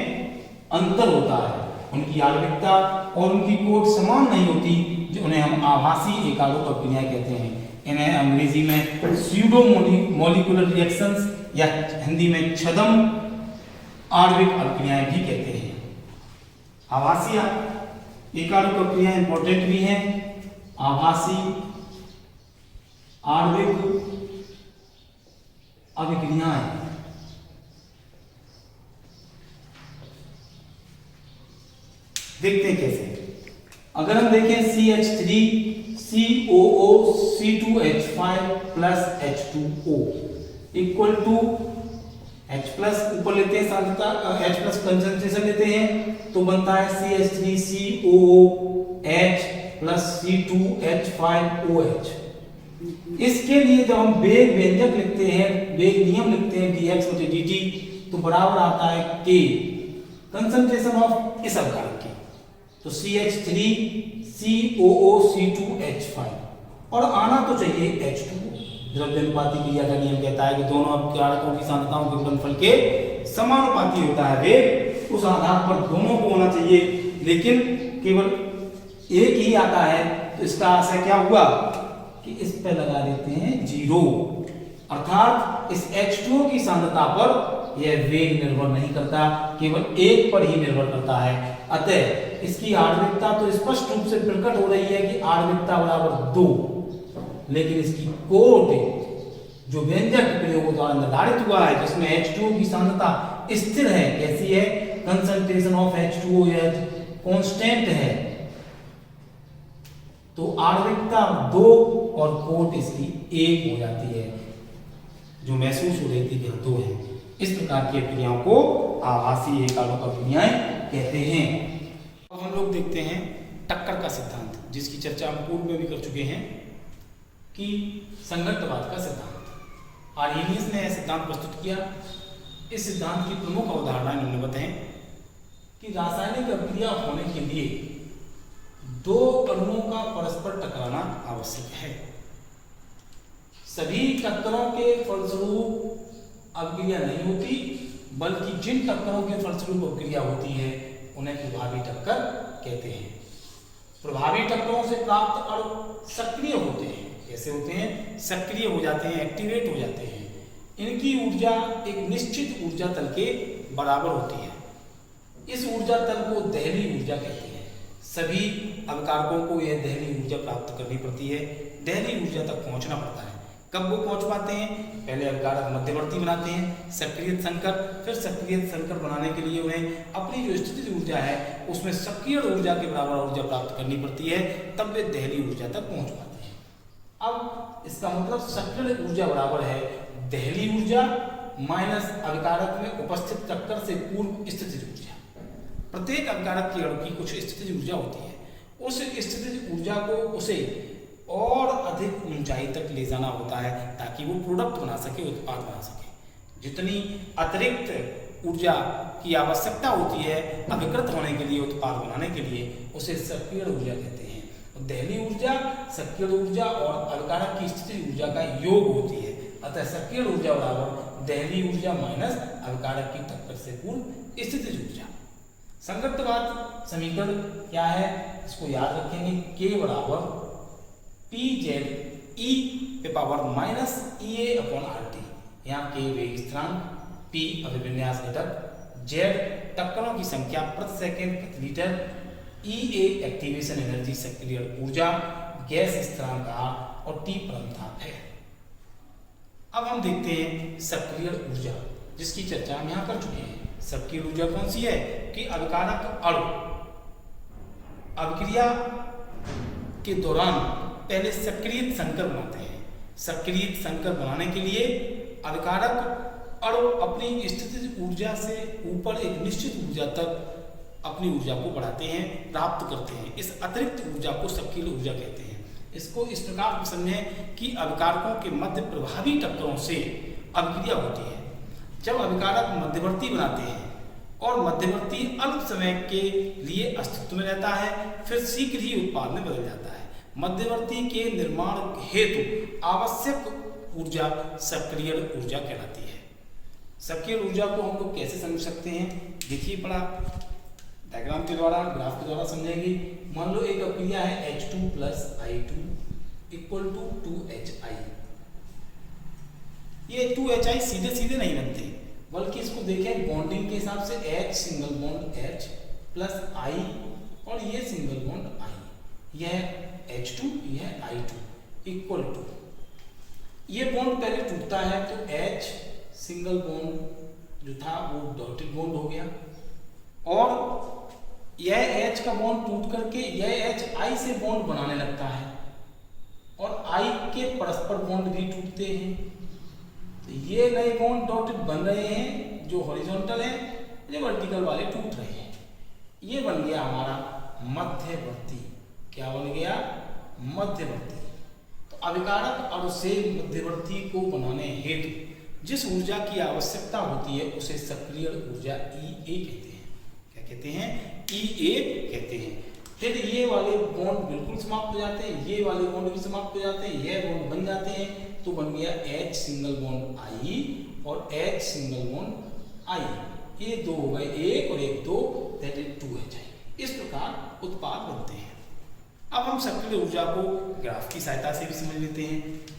अंतर होता है। उनकी आणविकता और उनकी कोट समान नहीं होती, जो उन्हें हम आभासी एकारोक अभिक्रियाएं कहते हैं। इन्हें अंग्रेजी में स्यूडो मॉलिक्यूलर रिएक्शंस या हिंदी में छद्म आणविक अभिक्रियाएं भी कहते हैं। आभासी एकारोक अभिक्रियाएं इंपॉर्टेंट भी हैं। आभासी आणविक अभिक्रियाएं देखते हैं कैसे। अगर हम देखें CH3 COO C2H5 plus H2O equal to H plus ऊपर लेते हैं सांद्रता, H प्लस कंसंट्रेशन लेते हैं तो बनता है CH3 COOH प्लस C2H5OH। इसके लिए जब हम वेग व्यंजक लिखते हैं, वेग नियम लिखते हैं dx/dt, तो बराबर आता है K कंसंट्रेशन ऑफ इस अवकारक की, तो CH3 COO C2H5 और आना तो चाहिए H2O। द्रव्यानुपाती क्रिया का नियम कहता है कि दोनों अवकारकों की सांद्रताओं के गुणनफल के समानुपाती होता है वेग, उस आधार पर दोनों को होना चाहिए, लेकिन केवल एक ही आता है। तो इसका आशय क्या हुआ कि इस पे लगा देते हैं 0। अर्थात इस H2O की सांद्रता पर यह वेग निर्भर नहीं करता, केवल एक पर ही निर्भर करता है। अतः इसकी आणविकता तो स्पष्ट रूप से प्रकट हो रही है कि आणविकता बराबर 2, लेकिन इसकी कोट जो व्यंजक प्रयोग द्वारा निर्धारित हुआ है, जिसमें H2O की सांद्रता स्थिर है, कैसी है, कंसंट्रेशन ऑफ H2O कांस्टेंट है, तो आणविकता 2 और कोट इसकी 1 हो जाती है, जो महसूस हो रही थी कि 2 है। इस प्रकार की क्रियाओं को आभासी एकालोक क्रियाएं कहते हैं। अब हम लोग देखते हैं टक्कर का सिद्धांत, जिसकी चर्चा हम पूर्व में भी कर चुके हैं, कि संगतवाद का सिद्धांत। आर्हेनियस ने यह सिद्धांत प्रस्तुत किया। इस सिद्धांत की प्रमुख अवधारणाएं निम्नवत हैं कि रासायनिक अभिक्रिया होने के लिए 2 अणुओं का परस्पर टकराना आवश्यक है। सभी टक्करों के फलस्वरूप अभिक्रिया नहीं होती, बल्कि जिन टक्करों के फलस्वरूप अभिक्रिया होती है उन्हें प्रभावी टक्कर कहते हैं। प्रभावी टक्करों से प्राप्त अणु सक्रिय होते हैं। कैसे होते हैं? सक्रिय हो जाते हैं, एक्टिवेट हो जाते हैं। इनकी ऊर्जा एक निश्चित ऊर्जा तल के बराबर होती है। इस ऊर्जा तल को दहली ऊर्जा कहते हैं। सभी अभिकारकों को यह दहली ऊर्जा प्राप्त करनी पड़ती है, दहली ऊर्जा तक पहुंचना पड़ता है। कब वो पहुंच पाते हैं? पहले अभिकारक मध्यवर्ती बनाते हैं, सक्रिय संकर, फिर सक्रिय संकर बनाने के लिए उन्हें अपनी जो स्थितिज ऊर्जा है उसमें सक्रिय ऊर्जा के बराबर ऊर्जा प्राप्त करनी पड़ती है, तब वे दहली ऊर्जा तक पहुंच पाते हैं। अब इसका मतलब सक्रिय ऊर्जा बराबर है दहली ऊर्जा माइनस अभिकारक में उपस्थित टक्कर से पूर्व स्थितिज ऊर्जा। प्रत्येक अभिकारक की अणु की कुछ स्थितिज ऊर्जा होती है। उस स्थितिज ऊर्जा को उसे और अधिक ऊंचाई तक ले जाना होता है ताकि वो प्रोडक्ट बना सके, उत्पाद बना सके। जितनी अतिरिक्त ऊर्जा की आवश्यकता होती है अभिकृत होने के लिए, उत्पाद बनाने के लिए, उसे सक्रिय ऊर्जा कहते हैं। दहली ऊर्जा सक्रिय ऊर्जा और अभिकारक की स्थितिज ऊर्जा का योग होती है। अतः सक्रिय ऊर्जा बराबर दहली ऊर्जा माइनस अभिकारक की टक्कर से पूर्व स्थितिज ऊर्जा। संगतवाद समीकरण क्या है इसको याद रखेंगे। K बराबर PZ E पे power minus EA upon RT। यहाँ K वेग स्थिरांक, P अभिविन्यास घटक, Z टक्करों की संख्या प्रति सेकंड प्रति लीटर, EA एक्टिवेशन एनर्जी सक्रिय ऊर्जा, गैस स्थिरांक R और T परमताप है। अब हम देखते हैं सक्रिय ऊर्जा, जिसकी चर्चा हम यहाँ कर चुके हैं। सक्रिय ऊर्जा कौन सी है कि अभिकारक अणु अभिक्रिया के दौरान पहले सक्रिय संकर बनाते हैं। सक्रिय संकर बनाने के लिए अभिकारक अणु अपनी स्थितिज ऊर्जा से ऊपर एक निश्चित ऊर्जा तक अपनी ऊर्जा को बढ़ाते हैं, प्राप्त करते हैं। इस अतिरिक्त ऊर्जा को सक्रिय ऊर्जा कहते हैं। इसको इस प्रकार समझें कि अभिकारकों के मध्य प्रभावी टक्करों से अभिक्रिया होती है। जब अभिकारक मध्यवर्ती बनाते हैं और मध्यवर्ती अल्प समय के लिए अस्तित्व में रहता है, फिर शीघ्र ही उत्पाद में बदल जाता है। मध्यवर्ती के निर्माण हेतु आवश्यक ऊर्जा सक्रिय ऊर्जा कहलाती है। सक्रिय ऊर्जा को हम लोग कैसे समझ सकते हैं? देखिए, बड़ा डायग्राम के द्वारा, ग्राफ के द्वारा समझेंगे। मान लो एक अभिक्रिया है H2 plus I2 equal to 2HI। ये 2HI सीधे सीधे नहीं बनते, बल्कि इसको देखें बॉन्डिंग के हिसाब से H single bond H plus I और ये सिंगल बॉन्ड I, यह H2 यह I2 इक्वल टू, ये बॉन्ड पहले टूटता है तो H सिंगल बॉन्ड जो था वो डॉटेड बॉन्ड हो गया, और यह H का बॉन्ड टूट करके यह H I से बॉन्ड बनाने लगता है, और I के परस्पर बॉन्ड भी टूटते हैं। तो ये नए बॉन्ड डॉटेड बन रहे हैं, जो हॉरिजॉन्टल है, जो वर्टिकल वाले टूट रहे हैं। ये बन गया हमारा मध्यवर्ती। क्या बन गया? मध्यवर्ती। तो अभिकारक अणु से मध्यवर्ती को बनाने हेतु जिस ऊर्जा की आवश्यकता होती है उसे सक्रिय ऊर्जा EA कहते हैं। क्या कहते हैं? EA कहते हैं। फिर ये वाले बॉन्ड बिल्कुल समाप्त हो जाते हैं, ये वाले बॉन्ड भी समाप्त हो जाते हैं, ये बॉन्ड बन जाते हैं, तो बन गया H सिंगल बॉन्ड I और H सिंगल बॉन्ड I। ये दो हो गए, एक और एक दो, दैट इज 2HI। इस प्रकार उत्पाद बनते हैं। अब हम सक्रिय ऊर्जा को ग्राफ की सहायता से भी समझ लेते हैं।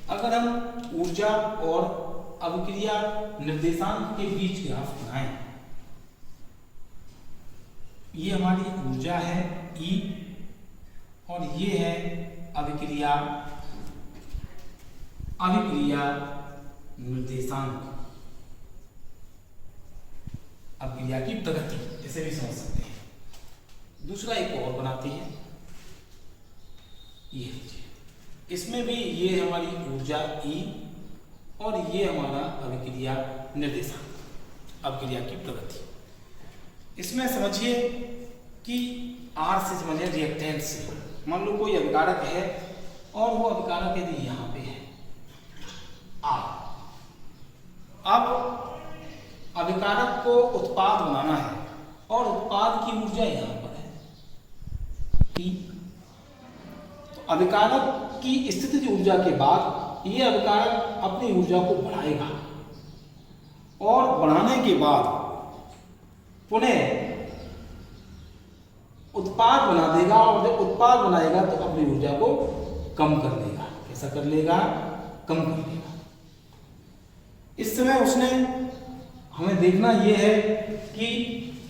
अगर हम ऊर्जा और अभिक्रिया निर्देशांक के बीच ग्राफ बनाएं, ये हमारी ऊर्जा है E और ये है अभिक्रिया निर्देशांक, अभिक्रिया की प्रगति इसे भी समझ सकते हैं। दूसरा एक और बनाते हैं, ये इसमें भी ये हमारी ऊर्जा E और ये हमारा अभिक्रिया निर्देशांक, अभिक्रिया की प्रगति। इसमें समझिए कि R से समझिए रिएक्टेंस से, मान लो कोई अभिकारक है और वो अभिकारक यदि यहाँ पे है R, अब अभिकारक को उत्पाद बनाना है और उत्पाद की ऊर्जा यहाँ पर है P। तो अभिकारक की स्थितिज ऊर्जा के बाद ये अभिकारक अपनी ऊर्जा को बढ़ाएगा और बढ़ाने के बाद पुनः उत्पाद बना देगा, और जब उत्पाद बनाएगा तो अपनी ऊर्जा को कम कर लेगा। कैसा कर लेगा? कम कर लेगा। इस समय उसने हमें देखना यह है कि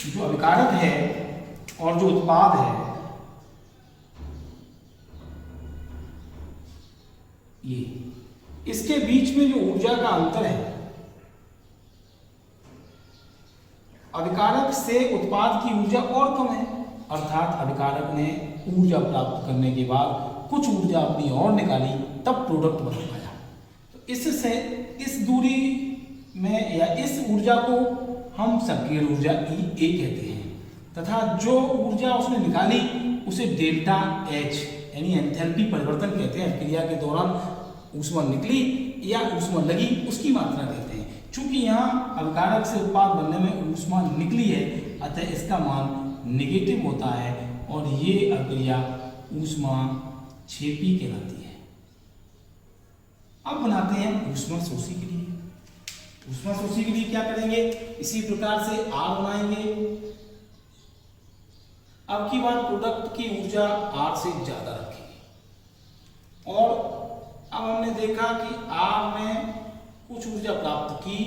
जो अभिकारक है और जो उत्पाद है, ये इसके बीच में जो ऊर्जा का अंतर है, अभिकारक से उत्पाद की ऊर्जा और कम है, अर्थात अभिकारक ने ऊर्जा प्राप्त करने के बाद कुछ ऊर्जा अपनी और निकाली, तब प्रोडक्ट बन पाया। तो इससे इस दूरी में या इस ऊर्जा को हम सक्रिय ऊर्जा E कहते हैं, तथा जो ऊर्जा उसने निकाली उसे डेल्टा H यानी एंथैल्पी परिवर्तन कहते हैं। क्रिया के दौरान ऊष्मा निकली या ऊष्मा लगी उसकी मात्रा कहते हैं। चूंकि यहाँ अभिकारक से उत्पाद बनने में ऊष्मा निकली है, अतः इसका मान नेगेटिव होता है और ये अभिक्रिया ऊष्मा क्षेपी कहलाती है। अब बनाते हैं ऊष्मा शोषी के लिए। ऊष्मा शोषी के लिए क्या करेंगे? इसी प्रकार से R बनाएंगे। अब की बार प्रोडक्ट की ऊर्जा R से ज्यादा रखेंगे और अब हमने देखा कि R ने कुछ ऊर्जा प्राप्त की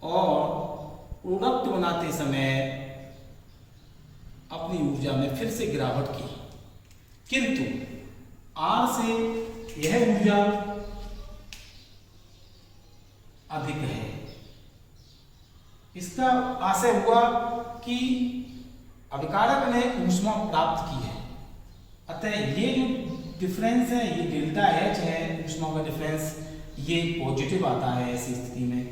और प्रोडक्ट बनाते समय अपनी ऊर्जा में फिर से गिरावट की, किंतु R से यह ऊर्जा अधिक है। इसका आशय हुआ कि अभिकारक ने ऊष्मा प्राप्त की है, अतः ये जो डिफरेंस है, ये डेल्टा H है, ऊष्मा का डिफरेंस, ये पॉजिटिव आता है ऐसी स्थिति में।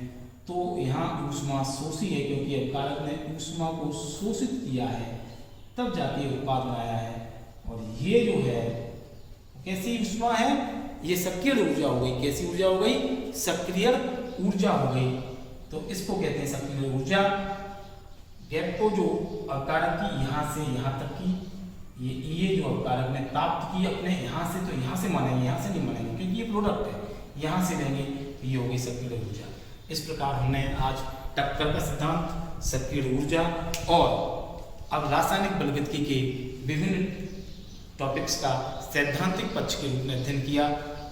तो यहाँ ऊष्मा शोषी है, क्योंकि अभिकारक ने ऊष्मा को शोषित किया है, तब जाके उत्पाद बनाया है। और ये जो है कैसी ऊष्मा है? ये सक्रिय ऊर्जा हो गई। कैसी ऊर्जा हो गई? सक्रिय ऊर्जा हो गई। तो इसको कहते हैं सक्रिय ऊर्जा। गैप को जो अभिकारक की यहाँ से यहाँ तक की, ये जो अभिकारक ने प्राप्त की अपने यहाँ से, तो यहाँ से मानेंगे, यहाँ से नहीं मानेंगे क्योंकि ये प्रोडक्ट है, यहाँ से लेंगे, ये होगी सक्रिय ऊर्जा। इस प्रकार हमने आज टक्कर का सिद्धांत, सक्रिय ऊर्जा और अब रासायनिक बलगतिकी के विभिन्न टॉपिक्स का सैद्धांतिक पक्ष के रूप में अध्ययन किया।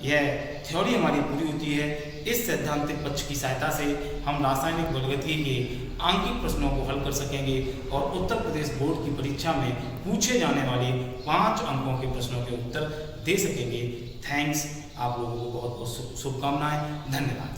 यह थ्योरी हमारी पूरी होती है। इस सैद्धांतिक पक्ष की सहायता से हम रासायनिक बलगतिकी के आंकिक प्रश्नों को हल कर सकेंगे और उत्तर प्रदेश बोर्ड की परीक्षा में पूछे जाने वाले 5 अंकों के प्रश्नों के उत्तर दे सकेंगे। थैंक्स, आप लोगों को बहुत बहुत शुभकामनाएं। धन्यवाद।